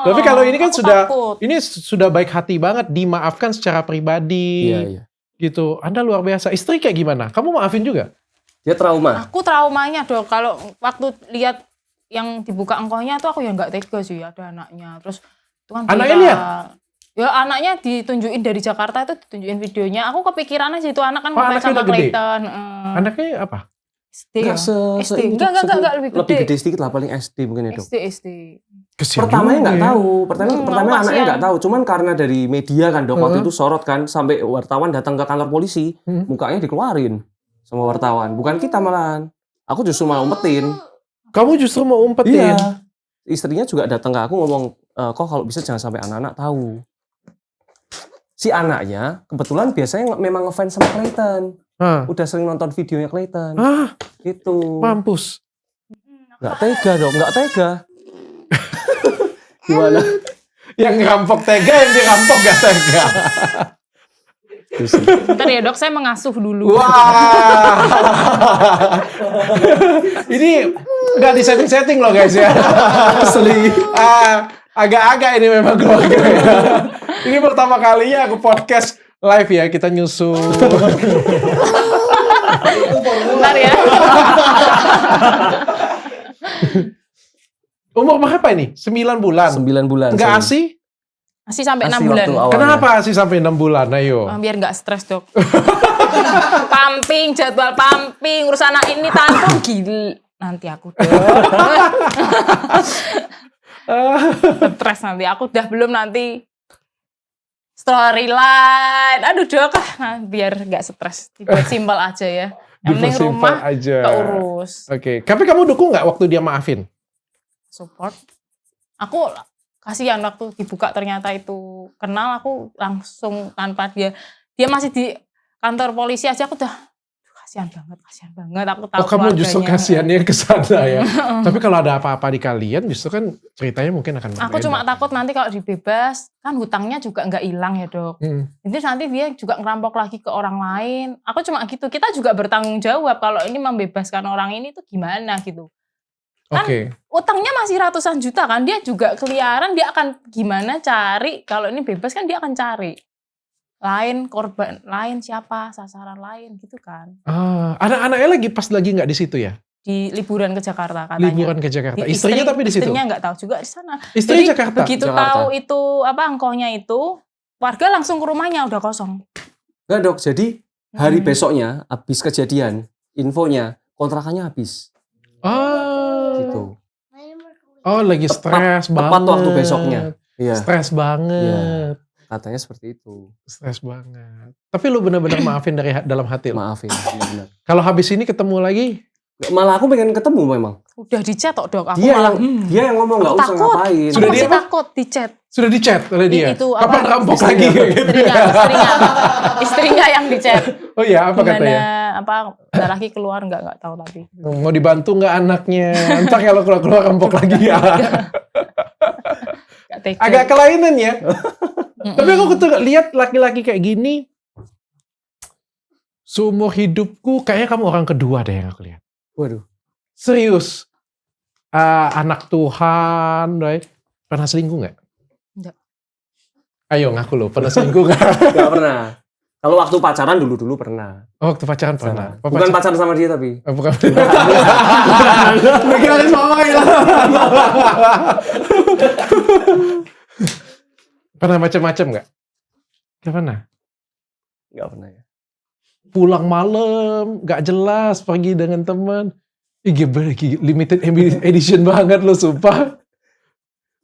Tapi kalau ini kan aku sudah takut. ini sudah baik hati banget, dimaafkan secara pribadi. Iya. Gitu. Anda luar biasa. Istri kayak gimana? Kamu maafin juga? Dia trauma. Aku traumanya dok. Kalau waktu lihat yang dibuka engkonya tuh aku ya nggak tega sih ada anaknya. Terus itu kan Anaknya viral. lihat? Ya anaknya ditunjukin dari Jakarta itu ditunjukin videonya. Aku kepikiran aja itu anak kan Oh, ngefans anaknya sama udah gede? Clayton. Anaknya apa? SD ya? SD. ini, Enggak, lebih Lebih gede. gede sedikit lah, paling SD mungkin ya dok. SD. Kesian Pertamanya juga nggak ya. tahu, pertama aku anaknya kasihan. nggak tahu, cuman karena dari media kan dok, waktu itu sorot kan, sampai wartawan datang ke kantor polisi, mukanya dikeluarin sama wartawan, bukan kita malahan. Aku justru malah umpetin. Kamu justru mau umpetin. Iya. Istrinya juga datang ke aku ngomong, kok kalau bisa jangan sampai anak-anak tahu. Si anaknya kebetulan biasanya memang ngefans sama Clayton, Hah. udah sering nonton videonya Clayton, Ah, gitu. mampus. Nggak tega dok, nggak tega. Gimana? Yang ngerampok tega, yang dirampok gak tega. Bentar ya dok, saya mengasuh dulu. Wah. Ini nggak disetting-setting loh guys ya. Asli. Agak-agak ini memang keluarga ya. Ini pertama kalinya aku podcast live ya, kita nyusul. Bentar ya. Umur berapa ini? 9 bulan. 9 bulan. Nggak saya. ASI? Masih sampai 6 Asli bulan. waktu awal. Kenapa ASI sampai 6 bulan? Ayo. Biar nggak stres dok. Pumping, jadwal pumping, urus anak ini tanggung gila. Nanti aku dok. Stres nanti. Aku udah belum nanti storyline. Aduh dok, nah, biar nggak stres. Dibuat simpel aja ya. Yang penting Dipersimpel rumah aja. keurus. Oke. Tapi kamu dukung nggak waktu dia maafin? Support. Aku kasihan waktu dibuka ternyata itu kenal, aku langsung tanpa dia masih di kantor polisi aja aku udah kasihan banget aku tahu Oh, kamu justru keluarganya. kasihannya ke sana ya. Tapi kalau ada apa-apa di kalian, justru kan ceritanya mungkin akan Aku berbeda. cuma takut nanti kalau dibebas kan hutangnya juga nggak hilang ya dok. Jadi nanti dia juga ngerampok lagi ke orang lain. Aku cuma gitu, kita juga bertanggung jawab kalau ini membebaskan orang ini tuh gimana gitu. Kan Oke. utangnya masih ratusan juta kan, dia juga keliaran, dia akan gimana cari, kalau ini bebas kan dia akan cari. Lain korban, lain siapa, sasaran lain gitu kan. Anak-anaknya lagi nggak di situ ya? Di liburan ke Jakarta katanya. Liburan ke Jakarta. Istrinya tapi di situ? Istrinya nggak tahu juga di sana. Istrinya Jadi Jakarta? begitu Jakarta. tahu itu apa angkonya itu, warga langsung ke rumahnya udah kosong. Enggak dok, jadi hari besoknya habis kejadian, infonya kontrakannya habis. Gitu. Oh, lagi stres banget. Tepat waktu besoknya. Iya. Stres banget. Katanya seperti itu. Stres banget. Tapi lu benar-benar maafin dari dalam hati lu. Maafin, benar. Kalau habis ini ketemu lagi, Malah aku pengen ketemu memang. Udah di chat dok aku Dia malah yang ngomong nggak usah takut. ngapain. Sudah Aku dia masih apa? takut di chat. Sudah di-chat oleh dia? Itu Kapan rampok lagi? Istrinya yang di-chat. Oh iya, apa Gimana, katanya? Bentar lagi keluar nggak tahu tapi. Mau dibantu nggak anaknya? Entar kalau keluar rampok lagi ya. Nggak tega. Agak kelainan ya. Tapi aku tuh lihat laki-laki kayak gini, seumur hidupku kayaknya kamu orang kedua deh yang aku lihat. Waduh. Serius. Anak Tuhan, doi. Pernah selingkuh nggak? Enggak. Ayo ngaku lo, pernah selingkuh nggak? Gak pernah. Kalau waktu pacaran dulu pernah. Oh, waktu pacaran pernah. Oh, Bukan pacaran sama dia tapi. Oh, bukan. Mikir sama Pernah macam-macam nggak? Gak pernah. Gak pernah ya. Pulang malam, nggak jelas, pergi dengan teman. Limited edition banget lo, sumpah.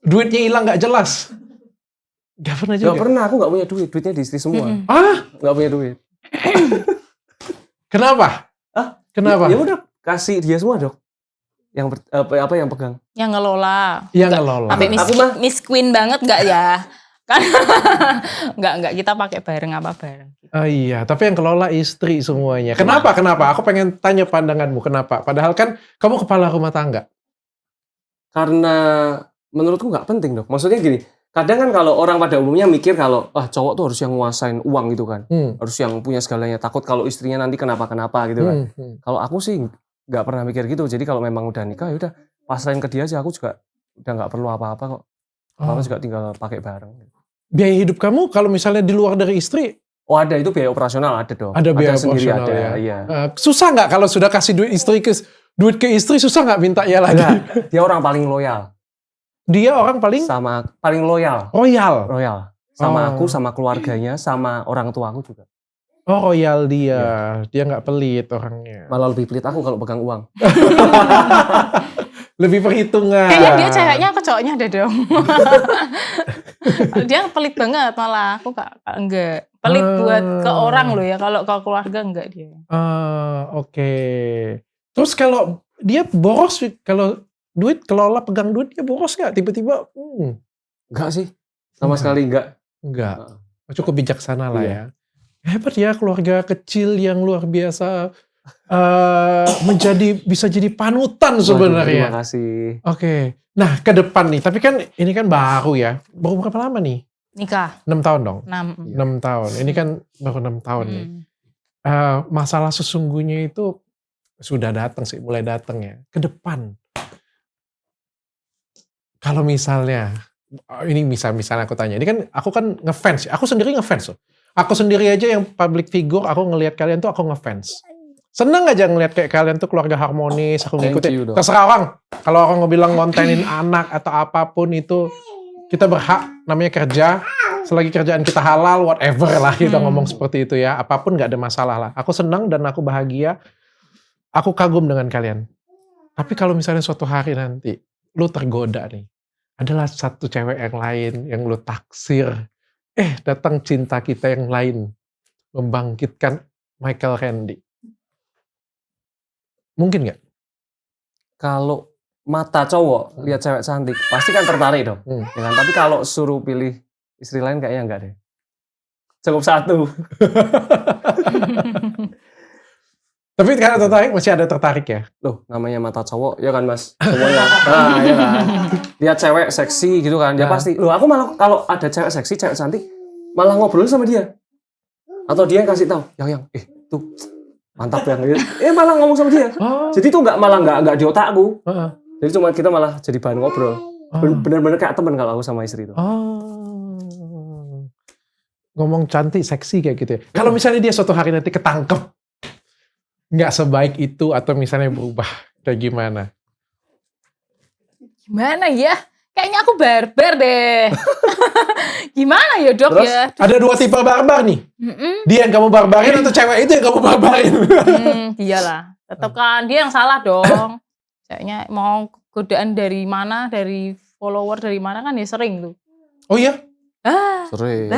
Duitnya hilang nggak jelas. Gak pernah juga. Gak pernah, aku gak punya duit. Duitnya di istri semua. Gak punya duit. Kenapa? Kenapa? Ya udah, kasih dia semua, Dok. Yang yang pegang. Yang ngelola. Yang ngelola. Sampai Aku mah Miss Queen banget nggak ya? Kan nggak kita pakai bareng bareng. Oh iya, tapi yang kelola istri semuanya. Kenapa? Aku pengen tanya pandanganmu. Kenapa? Padahal kan kamu kepala rumah tangga. Karena menurutku nggak penting, Dok. Maksudnya gini, kadang kan kalau orang pada umumnya mikir kalau cowok tuh harus yang nguasain uang gitu kan. Harus yang punya segalanya. Takut kalau istrinya nanti kenapa-kenapa gitu kan. Kalau aku sih nggak pernah mikir gitu. Jadi kalau memang udah nikah, ya udah pasrahin ke dia aja. Aku juga udah nggak perlu apa-apa kok. Apa juga tinggal pakai bareng. Biaya hidup kamu kalau misalnya di luar dari istri? Oh ada, itu biaya operasional ada dong. Ada biaya sendiri operasional ada, ya. iya. Susah nggak kalau sudah kasih duit ke istri susah nggak minta ya lagi? Enggak, dia orang paling loyal. Dia orang paling loyal. Royal. Sama aku, sama keluarganya, sama orang tua aku juga. Oh royal dia. Dia nggak pelit orangnya. Malah lebih pelit aku kalau pegang uang. Lebih perhitungan. Kayaknya dia ceweknya ke cowoknya ada dong. Dia pelit banget malah. Aku enggak. Pelit buat ke orang loh ya. Kalau ke keluarga enggak dia. Oke. Terus kalau dia boros, kalau duit kelola pegang duit dia boros nggak? Tiba-tiba? Enggak sih. Sama sekali enggak. Enggak. Cukup bijaksana lah ya. Iya. Hebat ya keluarga kecil yang luar biasa. Bisa jadi panutan sebenarnya. Terima kasih. Oke. Nah ke depan nih, tapi kan ini kan baru ya. Baru berapa lama nih? Nikah. 6 tahun dong? 6 tahun. Ini kan baru 6 tahun nih. Masalah sesungguhnya itu sudah datang sih, mulai datang ya. Ke depan. Kalau misalnya, ini misalnya aku tanya, ini kan aku kan ngefans, aku sendiri ngefans loh. Aku sendiri aja yang public figure, aku ngelihat kalian tuh aku ngefans. Seneng aja ngelihat kayak kalian tuh keluarga harmonis, aku ngikutin. Terserah orang, kalau orang ngebilang ngontenin anak atau apapun itu, kita berhak, namanya kerja, selagi kerjaan kita halal, whatever lah kita ngomong seperti itu ya, apapun gak ada masalah lah. Aku senang dan aku bahagia, aku kagum dengan kalian. Tapi kalau misalnya suatu hari nanti, lu tergoda nih, adalah satu cewek yang lain yang lu taksir, datang cinta kita yang lain, membangkitkan Michael Randy. Mungkin nggak? Kalau mata cowok lihat cewek cantik, pasti kan tertarik dong. Ya kan? Tapi kalau suruh pilih istri lain kayaknya enggak deh. Cukup satu. Tapi karena tertarik, masih ada tertarik ya? Loh, namanya mata cowok, ya kan Mas? Semuanya. Ya kan? Lihat cewek seksi gitu kan, dia pasti. Loh, aku malah kalau ada cewek seksi, cewek cantik, malah ngobrol sama dia. Atau dia yang kasih tahu, yang tuh mantap yang malah ngomong sama dia. Jadi tuh nggak di otakku. Jadi cuma kita malah jadi bahan ngobrol. Bener-bener kayak teman kalau aku sama istri itu. Ngomong cantik, seksi kayak gitu ya. Kalau misalnya dia suatu hari nanti ketangkep, nggak sebaik itu atau misalnya berubah, kayak gimana? Gimana ya? Kayaknya aku barbar deh. Gimana ya dok? Terus, ya? Ada 2 tipe barbar nih. Dia yang kamu barbarin atau cewek itu yang kamu barbarin? Dialah. Tetap kan dia yang salah dong. Kayaknya mau godaan dari mana, dari follower dari mana kan ya sering tuh. Oh iya? Sering.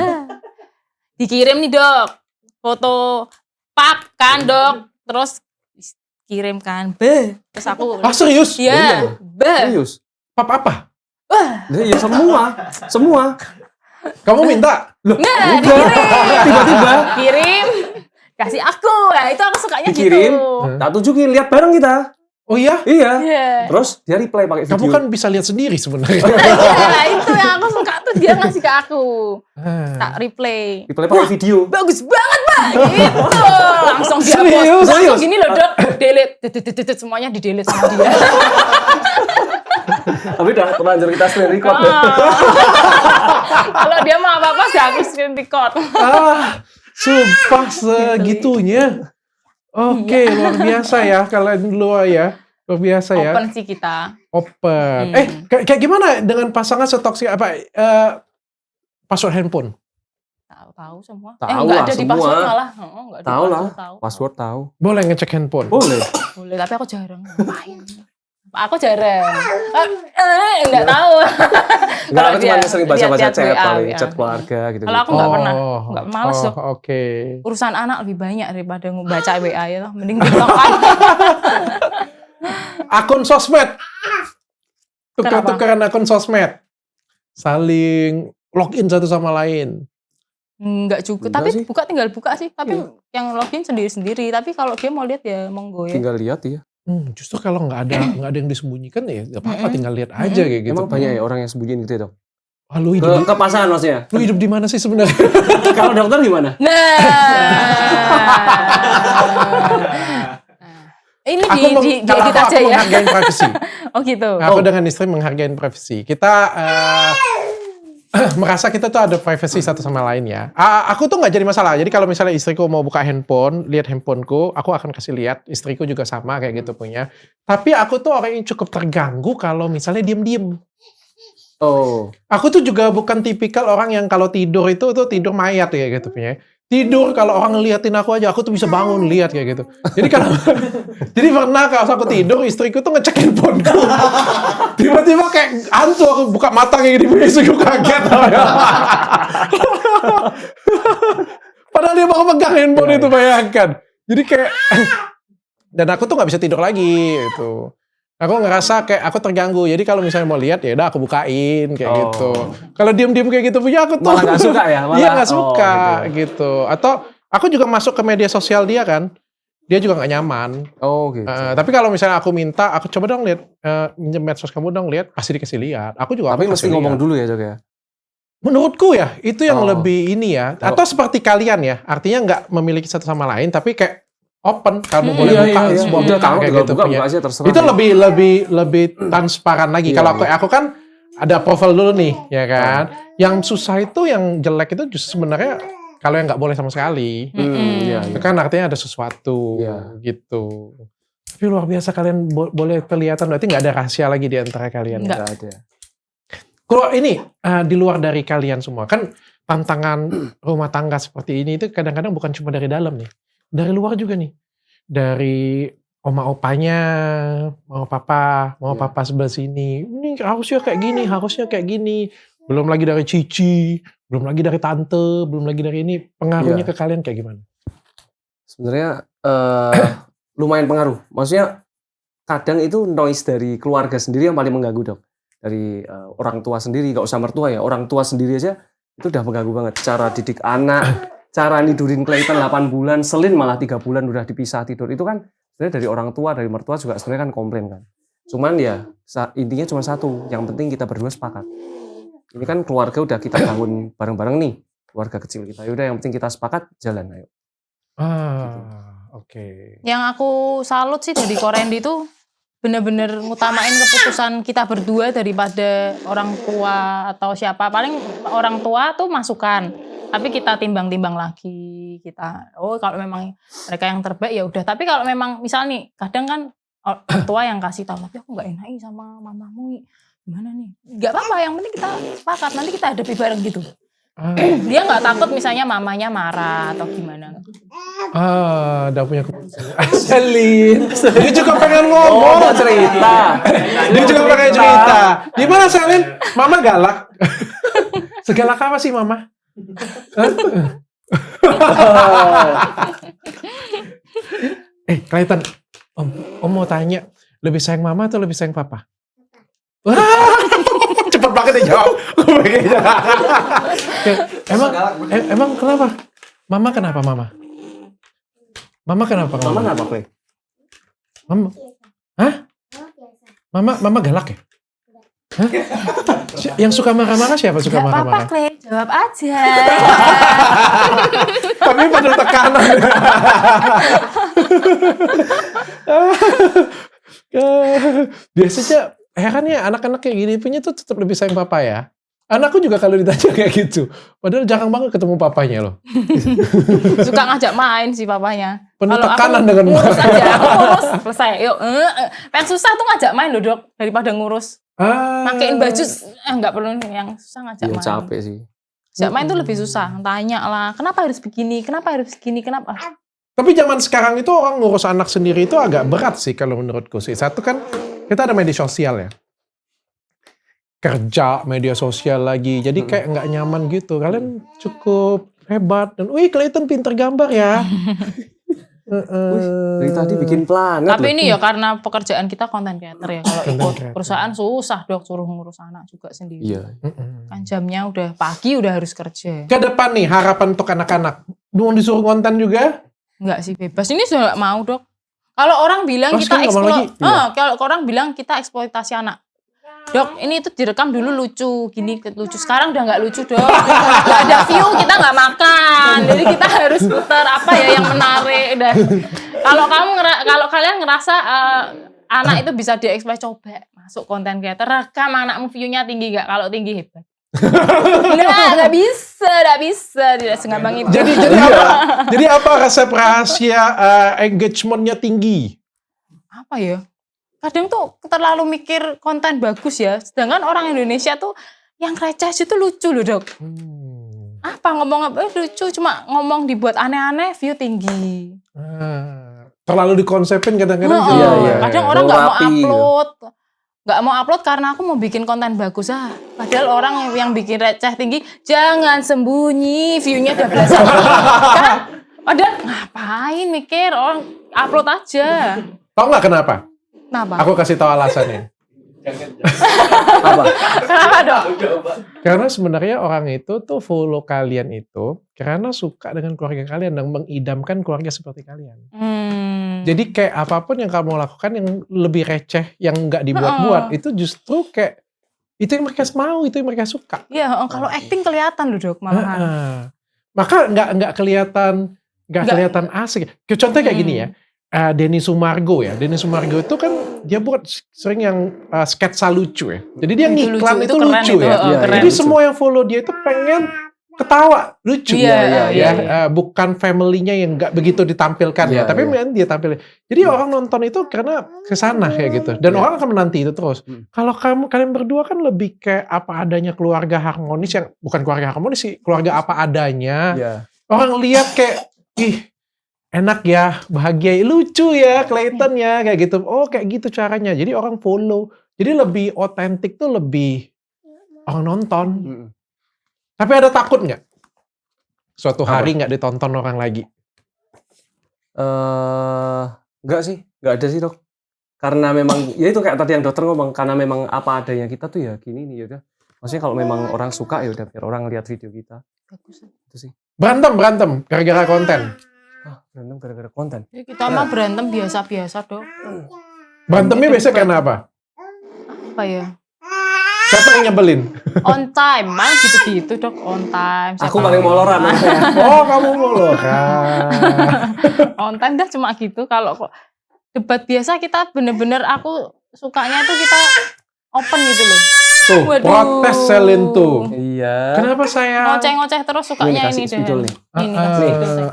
Dikirim nih dok, foto pap kan dok, terus kirim kan, terus aku. Serius? Iya, Serius? Pap apa? Ya semua. Kamu minta? Nggak, dikirim. Tiba-tiba Kirim. Kasih aku. Ya, itu aku sukanya dikirim, gitu. tak tunjukin, lihat bareng kita. Oh iya? Iya. Iya. Terus dia reply pakai video. Kamu kan bisa lihat sendiri sebenarnya. Iya, itu yang aku suka tuh dia ngasih ke aku. Tak replay. Reply pakai video. Bagus banget, Pak. Gitu. Langsung dia Serius? post. Langsung Serius? gini loh, Dok. Delete. Semuanya di-delete sama dia. Tapi udah terlanjur kita screen record. Kalau dia mau apa-apa, aku screen record. Sumpah segitunya. Oke, luar biasa ya kalian luar ya. Luar biasa ya. Open sih kita. Open. Kayak gimana dengan pasangan setoksik apa password handphone? Tahu semua. Tahu Nggak lah ada di semua. password malah. Nggak di Tahu lah. Tahu. Password tahu. Boleh ngecek handphone? Boleh. Boleh, tapi aku jarang. Ngapain? Aku jarang. Enggak tahu. Enggak, aku cuma dia sering baca-baca lihat-lihat chat WA, paling, ya. chat keluarga gitu. Kalau aku nggak pernah. Nggak males dong. Oke. Urusan anak lebih banyak daripada ngebaca WA ya. Mending TikTokan. Akun sosmed. Tukar-tukaran akun sosmed. Saling login satu sama lain. Enggak juga. Enggak Tapi sih. tinggal buka sih. Tapi yang login sendiri-sendiri. Tapi kalau dia mau lihat ya monggo ya. Tinggal lihat ya. Justru kalau nggak ada yang disembunyikan ya nggak apa-apa, tinggal lihat aja kayak gitu. Emang banyak ya orang yang sembunyiin gitu ya, Dok? Ah, lu hidup, Ke pasangan maksudnya. lu hidup di mana sih sebenarnya? Kalau dokter gimana? Nah. Ini diedit aja ya. Menghargai privasi. Oh gitu. Aku dengan istri menghargai privasi. Kita merasa kita tuh ada privacy satu sama lain ya. Aku tuh nggak jadi masalah. Jadi kalau misalnya istriku mau buka handphone, lihat handphoneku, aku akan kasih lihat. Istriku juga sama kayak gitu punya. Tapi aku tuh orang yang cukup terganggu kalau misalnya diem-diem. Oh. Aku tuh juga bukan tipikal orang yang kalau tidur itu tuh tidur mayat ya gitu punya. Tidur kalau orang ngeliatin aku aja, aku tuh bisa bangun lihat kayak gitu. Jadi kalau jadi pernah kalau aku tidur, istriku tuh ngecek handphoneku. Tiba-tiba kayak hantu aku buka mata kayak gini, istriku kaget. Padahal dia mau pegang handphone itu, bayangkan. Jadi kayak dan aku tuh nggak bisa tidur lagi gitu. Aku ngerasa kayak aku terganggu. Jadi kalau misalnya mau lihat ya udah aku bukain kayak gitu. Kalau diem-diem kayak gitu punya aku tuh Malah nggak suka ya? Iya nggak suka gitu. Atau aku juga masuk ke media sosial dia kan. Dia juga nggak nyaman. Oh gitu. Tapi kalau misalnya aku minta, aku coba dong lihat minjem medsos kamu dong lihat, pasti dikasih lihat. Aku juga Tapi aku mesti kasih ngomong lihat. dulu ya, Dok ya. Menurutku ya itu yang Oh. lebih ini ya. Atau seperti kalian ya, artinya nggak memiliki satu sama lain, tapi kayak open, kamu boleh buka semua Udah buka tahu kayak tinggal gitu buka punya. aja terserah. Itu lebih transparan lagi. Iya, Kalau iya. aku kan ada profil dulu nih, ya kan. Yang susah itu, yang jelek itu justru sebenarnya kalau yang nggak boleh sama sekali. Iya, Itu iya. kan artinya ada sesuatu Iya. gitu. Tapi luar biasa kalian boleh kelihatan, berarti nggak ada rahasia lagi di antara kalian. Nggak. Nggak ada. Kalau ini di luar dari kalian semua kan tantangan rumah tangga seperti ini itu kadang-kadang bukan cuma dari dalam nih, dari luar juga nih. Dari oma opanya, mau papa sebelah sini. Ini harusnya kayak gini, harusnya kayak gini. Belum lagi dari cici, belum lagi dari tante, belum lagi dari ini. Pengaruhnya ke kalian kayak gimana? Sebenarnya lumayan pengaruh. Maksudnya kadang itu noise dari keluarga sendiri yang paling mengganggu, Dok. Dari orang tua sendiri, gak usah mertua ya, orang tua sendiri aja itu udah mengganggu banget. Cara didik anak, cara nidurin Clayton 8 bulan, Selin malah 3 bulan udah dipisah tidur. Itu kan sebenarnya dari orang tua, dari mertua juga sebenarnya kan komplain kan. Cuman ya intinya cuma satu, yang penting kita berdua sepakat. Ini kan keluarga udah kita bangun bareng-bareng nih, keluarga kecil kita. Yaudah yang penting kita sepakat, jalan ayo. Oke. Yang aku salut sih dari Korendi itu bener-bener ngutamain keputusan kita berdua daripada orang tua atau siapa. Paling orang tua tuh masukan, tapi kita timbang-timbang lagi. Kita kalau memang mereka yang terbaik ya udah. Tapi kalau memang misal nih kadang kan orang tua yang kasih tahu, tapi aku nggak enak sama mamamu, gimana nih? Nggak apa-apa, yang penting kita sepakat, nanti kita hadapi bareng gitu. Dia nggak takut misalnya mamanya marah atau gimana. Udah punya Selin. Dia juga pengen ngomong. mau cerita. Dia juga pengen cerita. Gimana Selin? Mama galak. Segalak apa sih Mama? Clayton. Om mau tanya. Lebih sayang Mama atau lebih sayang Papa? Wah, cepet banget ya jawab. Emang kenapa? Mama kenapa Mama? Mama kenapa? Mama kenapa, Clay? Mama, hah? Mama galak ya? Hah? Yang suka marah-marah siapa suka Gak apa-apa, marah-marah? Clay. Jawab aja. Tapi pada tekanan. Biasanya herannya anak-anak kayak gini punya tuh tetap lebih sayang papa ya. Anakku juga kalau ditanya kayak gitu. Padahal jarang banget ketemu papanya loh. Suka ngajak main sih papanya. Penuh Kalau aku tekanan dengan ngurus aja, aku ngurus selesai. Yuk, yang susah tuh ngajak main loh dok, daripada ngurus. Makein baju, nggak perlu yang susah ngajak Iya main. capek sih. Ngajak main tuh lebih susah. Tanya lah, kenapa harus begini, kenapa harus begini, kenapa? Tapi zaman sekarang itu orang ngurus anak sendiri itu agak berat sih kalau menurutku sih. Satu kan kita ada media sosial ya. Kerja, media sosial lagi. Jadi kayak nggak nyaman gitu. Kalian cukup hebat. Dan wih Clayton pinter gambar ya. Dari tadi bikin planet Tapi loh. ini ya karena pekerjaan kita content creator ya. Kalau Content ikut creator. perusahaan susah dok, suruh ngurus anak juga sendiri. Iya. Kan jamnya udah pagi udah harus kerja. Ke depan nih harapan untuk anak-anak. Mau disuruh konten juga? Enggak sih bebas. Ini sudah nggak mau dok. Kalau orang bilang Oh, kita sekarang nggak mau lagi? kalau orang bilang kita eksploitasi anak. Dok, ini itu direkam dulu lucu, gini lucu. Sekarang udah nggak lucu dok. Nggak ada view, kita nggak makan. Jadi kita harus putar apa ya yang menarik. Udah. Kalau kalian ngerasa anak itu bisa dieksploitasi, coba masuk konten creator, rekam anakmu view-nya tinggi nggak? Kalau tinggi hebat. Nggak bisa, tidak segampang itu. Jadi apa resep rahasia engagement-nya tinggi? Apa ya? Kadang tuh terlalu mikir konten bagus ya. Sedangkan orang Indonesia tuh yang receh itu lucu loh dok. Apa ngomong apa lucu, cuma ngomong dibuat aneh-aneh view tinggi. Terlalu dikonsepin kadang-kadang. Oh, Iya. kadang orang nggak mau Rapi gitu. upload. Nggak mau upload karena aku mau bikin konten bagus. Padahal orang yang bikin receh tinggi, jangan sembunyi, view-nya udah belasan. Kan? Padahal ngapain mikir, orang upload aja. Tahu nggak kenapa? Kenapa? Aku kasih tahu alasannya. Apa? Kenapa dok? Karena sebenarnya orang itu tuh follow kalian itu karena suka dengan keluarga kalian dan mengidamkan keluarga seperti kalian. Jadi kayak apapun yang kamu lakukan yang lebih receh, yang nggak dibuat-buat, itu justru kayak itu yang mereka mau, itu yang mereka suka. Iya, kalau acting kelihatan loh dok malahan. Maka nggak kelihatan asik. Contohnya kayak gini ya. Denny Sumargo ya. Denny Sumargo itu kan dia buat sering yang sketsa lucu ya. Jadi dia ngiklan itu keren lucu itu, ya. keren. Jadi semua yang follow dia itu pengen ketawa, lucu Iya. bukan family-nya yang nggak begitu ditampilkan ya, tapi memang dia tampil. Jadi orang nonton itu karena kesana kayak gitu. Dan orang akan menanti itu terus. Kalau kalian berdua kan lebih kayak apa adanya keluarga harmonis yang bukan keluarga harmonis sih, keluarga apa adanya. Orang lihat kayak ih enak ya, bahagia, lucu ya, Clayton ya, kayak gitu. Oh, kayak gitu caranya. Jadi orang follow. Jadi lebih otentik tuh lebih orang nonton. Tapi ada takut nggak? Suatu hari nggak ditonton orang lagi? Enggak sih, nggak ada sih dok. Karena memang, ya itu kayak tadi yang dokter ngomong, karena memang apa adanya kita tuh ya gini nih ya udah. Maksudnya kalau memang orang suka ya udah biar orang lihat video kita. Bagus. Itu sih. Berantem gara-gara konten. Berantem gara-gara konten. Ya, kita mah berantem biasa-biasa dok. Berantemnya biasanya karena apa? Apa ya? Siapa yang nyebelin? On time, malah gitu-gitu dok. On time. Aku paling moloran. Oh, kamu molokan. On time dah cuma gitu. Kalau kok debat biasa kita bener-bener aku sukanya tuh kita open gitu loh. Tuh, Waduh. protes Selin tuh. Iya. Kenapa saya? Ngoceh-ngoceh terus sukanya kasih ini deh. spidol nih. Ini kasih spidol deh.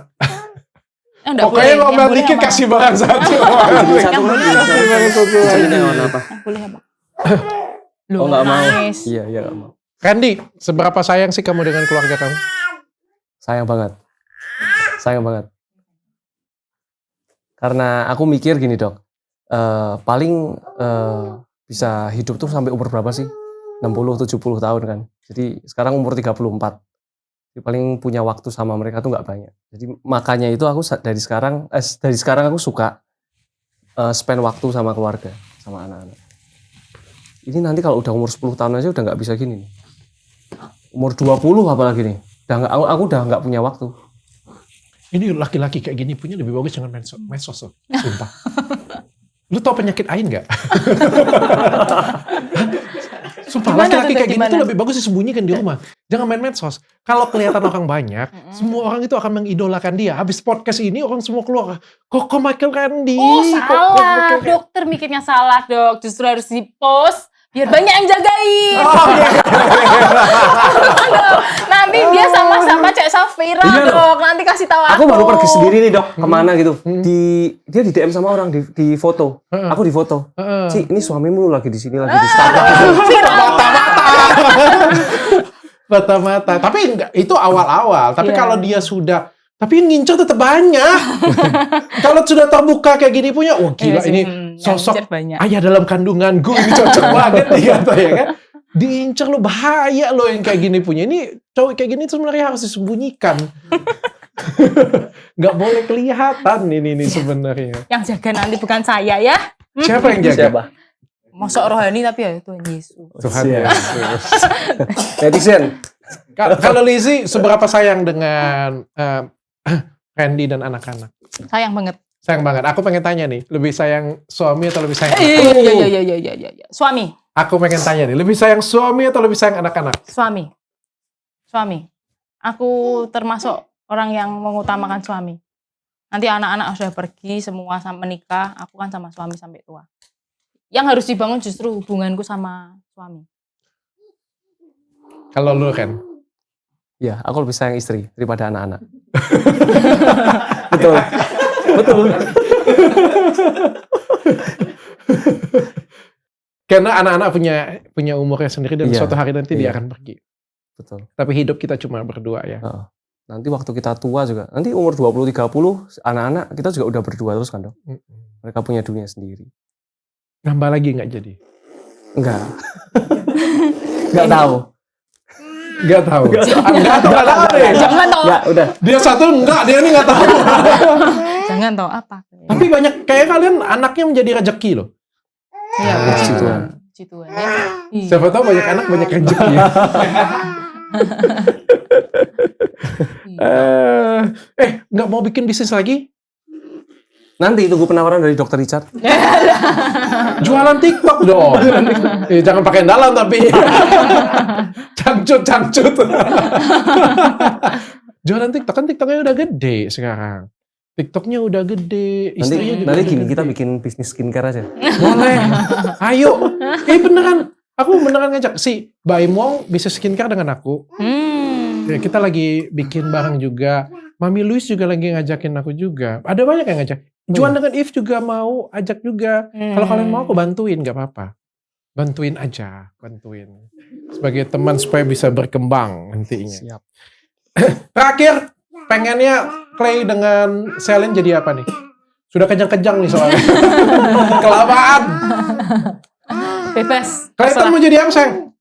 Enggak Pokoknya ngomel dikit kasih barang satu. Satu lagi. Jadi warna apa? Boleh apa? Oh nggak mau. Nangis. Iya nggak mau. Randy, seberapa sayang sih kamu dengan keluarga kamu? Sayang banget. Sayang banget. Karena aku mikir gini dok, paling bisa hidup tuh sampai umur berapa sih? 60-70 tahun kan. Jadi sekarang umur 34. Jadi paling punya waktu sama mereka tuh nggak banyak. Jadi makanya itu aku dari sekarang aku suka spend waktu sama keluarga, sama anak-anak. ini nanti kalau udah umur 10 tahun aja udah nggak bisa gini nih. Umur 20 apalagi nih. Aku udah nggak punya waktu. Ini laki-laki kayak gini punya lebih bagus jangan medsos loh. Sumpah. Lu tau penyakit AIN nggak? Sumpah, Gimana laki-laki tuh, kayak gini gimana? tuh lebih bagus disembunyikan di rumah. Jangan main medsos. Kalau kelihatan orang banyak, semua orang itu akan mengidolakan dia. Habis podcast ini orang semua keluar. Koko Michael Randy. Oh Koko salah, Michael Randy. dokter mikirnya salah dok. Justru harus di-post biar banyak yang jagain. Oh, iya. Nanti dia sama-sama cek Safira Iya, dok. Nanti kasih tahu Aku baru pergi sendiri nih dok, kemana gitu. Dia di DM sama orang di foto. Heeh. Aku di foto. Heeh. Ci, ini suamimu lagi di sini lagi di Starbucks. Mata-mata. Tapi enggak, itu awal-awal. Tapi Iya. kalau dia sudah, tapi yang ngincer tetap banyak. Kalau sudah terbuka kayak gini punya, wah gila Iya sih, ini yang sosok ngincer banyak. ayah dalam kandunganku ini cocok banget nih kata ya kan. Diincer lo bahaya lo yang kayak gini punya. Ini cowok kayak gini sebenarnya harus disembunyikan. Nggak boleh kelihatan ini sebenarnya. Yang jaga nanti bukan saya ya. Siapa yang jaga? Masuk rohani tapi ya Tuhan Yesus. Tuhan Siap. Yesus. Netizen. Kalau Lizzy seberapa sayang dengan Randy dan anak-anak? Sayang banget. Sayang banget. Aku pengen tanya nih, lebih sayang suami atau lebih sayang anak? Iya. Suami. Aku pengen tanya nih, lebih sayang suami atau lebih sayang anak-anak? Suami. Aku termasuk orang yang mengutamakan suami. Nanti anak-anak sudah pergi semua sampai menikah, aku kan sama suami sampai tua. Yang harus dibangun justru hubunganku sama suami. Kalau lu kan? Ya, aku lebih sayang istri daripada anak-anak. Betul. Karena anak-anak punya umurnya sendiri dan Iya, suatu hari nanti dia iya. akan pergi. Betul. Tapi hidup kita cuma berdua ya. Nanti waktu kita tua juga, nanti umur 20-30, anak-anak kita juga udah berdua terus kan dok. Mereka punya dunia sendiri. Nambah lagi nggak jadi? Enggak. Enggak tahu. Nggak tahu. Nggak tahu apa ya? Jangan tahu. Enggak, udah. Dia satu enggak, dia ini nggak tahu. Jangan tahu apa. Tapi banyak kayak kalian anaknya menjadi rezeki loh. Iya, puji Tuhan. Puji Tuhan ya. Iya. Siapa tahu banyak anak banyak rezeki. Nggak mau bikin bisnis lagi? Nanti tunggu penawaran dari Dr. Richard. Jualan TikTok dong. Jangan pakai dalam tapi. Cangcut. Jualan TikTok kan TikToknya udah gede sekarang. TikToknya udah gede. Istrinya juga Nanti udah gini gede. kita bikin bisnis skincare aja. Boleh. Ayo. Beneran. Aku beneran ngajak. Si Baim Wong bisa skincare dengan aku. Ya, kita lagi bikin barang juga. Mami Louis juga lagi ngajakin aku juga. Ada banyak yang ngajak. Juan dengan If juga mau ajak juga. Kalau kalian mau aku bantuin, gak apa-apa. Bantuin aja, bantuin. Sebagai teman supaya bisa berkembang nantinya. Siap. Terakhir, pengennya Clay dengan Celine jadi apa nih? Sudah kejang-kejang nih soalnya. Kelamaan. Bebas. Kelihatan mau jadi apa, sayang?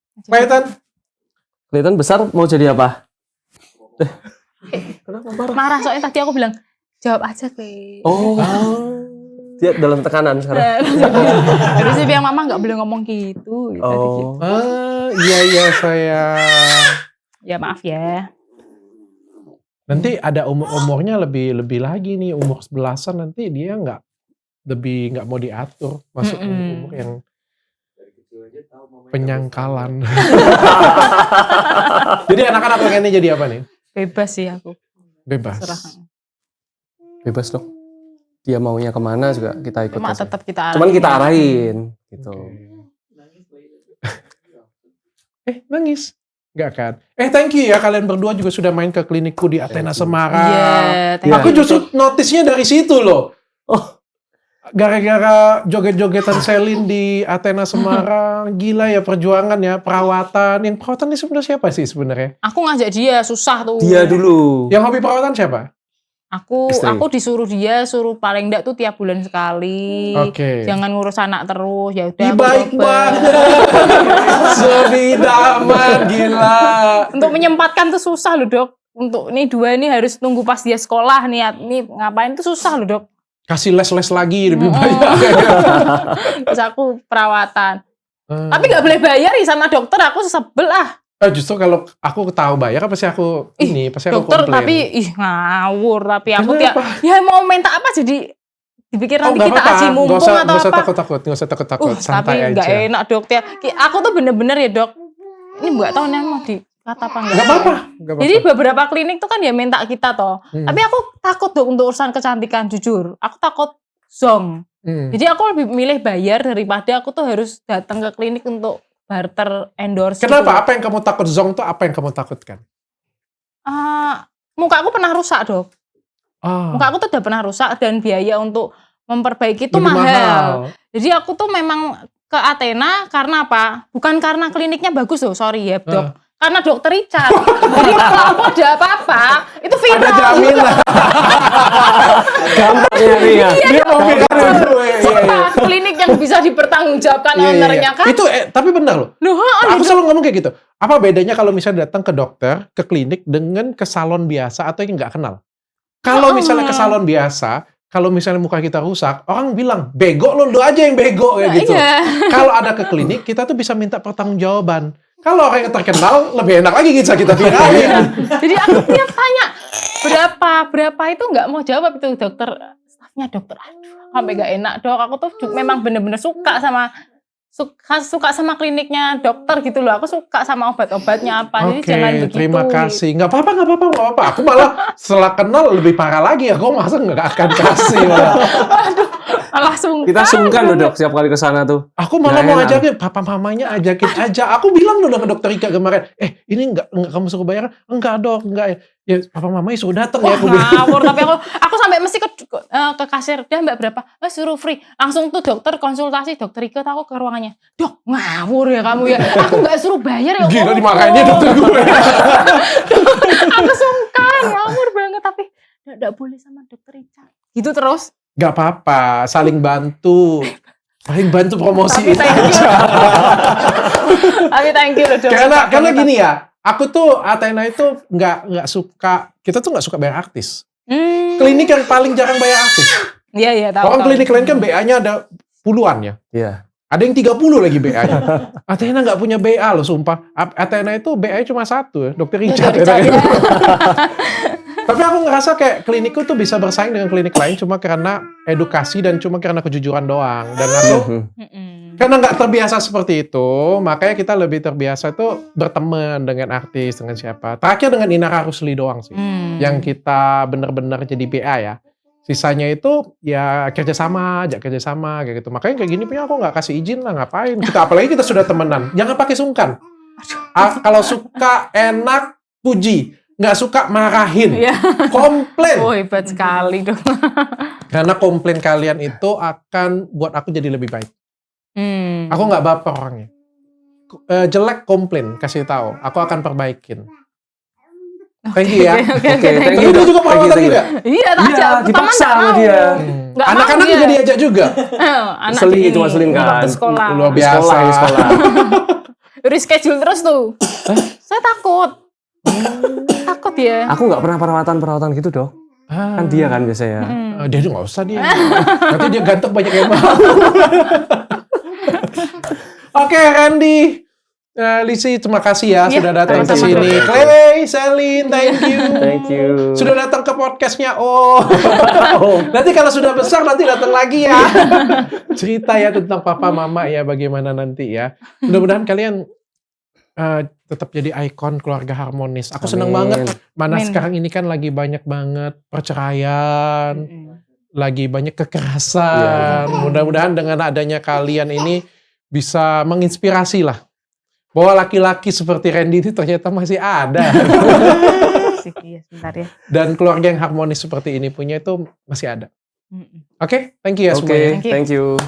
Kelihatan besar mau jadi apa? Marah soalnya tadi aku bilang jawab aja Clay. Oh. Dia dalam tekanan sekarang. Terus dia bilang mama nggak boleh ngomong gitu. Tadi gitu. Iya sayang. Ya maaf ya. Nanti ada umurnya lebih lagi nih, umur 11-an nanti dia nggak mau diatur, masuk umur yang penyangkalan. Jadi anak-anak pengennya jadi apa nih? Bebas sih aku. Bebas. Serah. Bebas dong. Dia maunya kemana juga kita ikut. Cuma aja. tetap kita arahin. Cuman kita arahin gitu. Nangis? Enggak kan? Thank you ya kalian berdua juga sudah main ke klinikku di Athena Semarang. Iya, thank Aku you. justru notisnya dari situ loh. Gara-gara joget-jogetan Celine di Athena Semarang, gila ya perjuangan ya, perawatan. Yang perawatan ini sebenarnya siapa sih sebenarnya? Aku ngajak dia susah tuh. Dia dulu. Yang hobi perawatan siapa? Istri. Aku disuruh dia suruh paling enggak tuh tiap bulan sekali. Oke. Jangan ngurus anak terus. Ya udah. aku Baik coba. banget. Sebidaman gila. Untuk menyempatkan tuh susah loh dok. Untuk nih dua ini harus nunggu pas dia sekolah niat nih ngapain tuh susah loh dok. Kasih les-les lagi lebih banyak. Terus aku perawatan. Tapi nggak boleh bayar nih sama dokter, aku sebel ah. Justru kalau aku tahu bayar, pasti aku pasti aku Dokter komplain. tapi ngawur, tapi aku Kenapa? ya mau minta apa jadi dipikir nanti nggak kita apa-apa. aji mumpung Nggak atau usah apa. takut-takut, Tapi santai nggak aja. enak dok. Aku tuh bener-bener ya dok. Ini nggak tahu nih mau dikata apa enggak. Nggak apa-apa. Jadi beberapa klinik tuh kan ya minta kita toh. Hmm. Tapi aku takut dok untuk urusan kecantikan jujur. Aku takut zong. Jadi aku lebih milih bayar daripada aku tuh harus datang ke klinik untuk barter endorse. Kenapa? Gitu. Apa yang kamu takut zong tuh? Apa yang kamu takutkan? Muka aku pernah rusak dok. Muka aku tuh udah pernah rusak dan biaya untuk memperbaiki itu Lebih mahal. Jadi aku tuh memang ke Athena karena apa? Bukan karena kliniknya bagus loh, sorry ya dok. Karena dokter Richard. Jadi kalau aku ada apa-apa, itu viral. Ada jaminan. Gampang nyarinya. Dia mau viral itu. Sumpah, klinik yang bisa dipertanggungjawabkan Iya. ownernya kan. Itu tapi benar loh. Loh, Aku selalu ngomong kayak gitu. Apa bedanya kalau misalnya datang ke dokter, ke klinik dengan ke salon biasa atau yang nggak kenal? Kalau misalnya ke salon biasa, kalau misalnya muka kita rusak, orang bilang, bego lu aja yang bego kayak gitu. Iya. Kalau ada ke klinik, kita tuh bisa minta pertanggungjawaban. Kalau orang yang terkenal, lebih enak lagi kita viralin. Jadi aku tiap tanya berapa itu nggak mau jawab itu dokter, stafnya dokter. Aduh, sampai nggak enak dok. Aku tuh memang bener-bener suka sama kliniknya dokter gitu loh. Aku suka sama obat-obatnya apa. Jadi jangan begitu. Terima kasih. Nggak apa-apa. Aku malah setelah kenal lebih parah lagi ya. Aku masa nggak akan kasih malah. Langsung. Kita sungkan loh dok, setiap kali ke sana tuh. Aku malah Nggak mau enak. ajakin, papa mamanya ajakin aja. Aku bilang dulu ke dokter Ika kemarin, ini nggak kamu suruh bayar? Enggak dok, enggak. Ya papa mamanya suruh datang ya. Wah, Aku bilang. ngawur. Tapi aku sampai mesti ke kasir, dia mbak berapa? Suruh free. Langsung tuh dokter konsultasi, dokter Ika, aku ke ruangannya. Dok, ngawur ya kamu ya. Aku nggak suruh bayar ya. Gila Allah. dimakainnya dokter gue. Aku sungkan, ngawur banget. Tapi nggak boleh sama dokter Richard. Gitu terus. Gak apa-apa, saling bantu. Saling bantu promosi Tapi thank you. aja. Tapi thank you loh dok. Karena gini ya, aku tuh Athena itu nggak suka, kita tuh nggak suka bayar artis. Klinik yang paling jarang bayar artis. Iya, tahu. Orang klinik lain kan BA-nya ada puluhan ya. Iya. Ada yang 30 lagi BA-nya. Athena nggak punya BA loh, sumpah. Athena itu BA-nya cuma satu ya, Dokter Richard. Tapi aku ngerasa kayak klinikku tuh bisa bersaing dengan klinik lain cuma karena edukasi dan cuma karena kejujuran doang. Dan aku karena nggak terbiasa seperti itu, makanya kita lebih terbiasa tuh berteman dengan artis, dengan siapa. Terakhir dengan Inara Rusli doang sih. Yang kita bener-bener jadi BA ya. Sisanya itu ya kerjasama kayak gitu. Makanya kayak gini punya aku nggak kasih izin lah, ngapain. Apalagi kita sudah temenan. Jangan pakai sungkan. Kalau suka enak, puji. Nggak suka marahin. Iya. Komplain. Oh, hebat sekali dong. Karena komplain kalian itu akan buat aku jadi lebih baik. Aku nggak baper orangnya. Jelek komplain, kasih tahu. Aku akan perbaikin. Thank you ya. Oke, thank Itu you, Dok. juga perawatan Thank you. juga. Iya, tak Iya, aja. dipaksa sama dia. Nggak mau Anak-anak dia. juga diajak juga. Anak Selin di itu, ini, selin kan. waktu sekolah. Luar biasa. Di sekolah. Reschedule terus tuh. Saya takut. Takut ya. Aku nggak pernah perawatan gitu dok. Kan dia kan biasanya. Dia tuh nggak usah dia. Nanti dia ganteng banyak yang mau. Oke, Randy. Lisi, terima kasih ya Iya, sudah datang ke sama-sama. sini. Clay, Selin, thank you. Thank you. Sudah datang ke podcastnya. Nanti kalau sudah besar nanti datang lagi ya. Cerita ya tentang papa mama ya bagaimana nanti ya. Mudah-mudahan kalian tetap jadi ikon keluarga harmonis. Aku seneng banget. Mana Amin. sekarang ini kan lagi banyak banget perceraian, lagi banyak kekerasan. Mudah-mudahan dengan adanya kalian ini bisa menginspirasi lah. Bahwa laki-laki seperti Randy itu ternyata masih ada. Iya, sebentar ya. Dan keluarga yang harmonis seperti ini punya itu masih ada. Oke, thank you ya semuanya. Oke, thank you.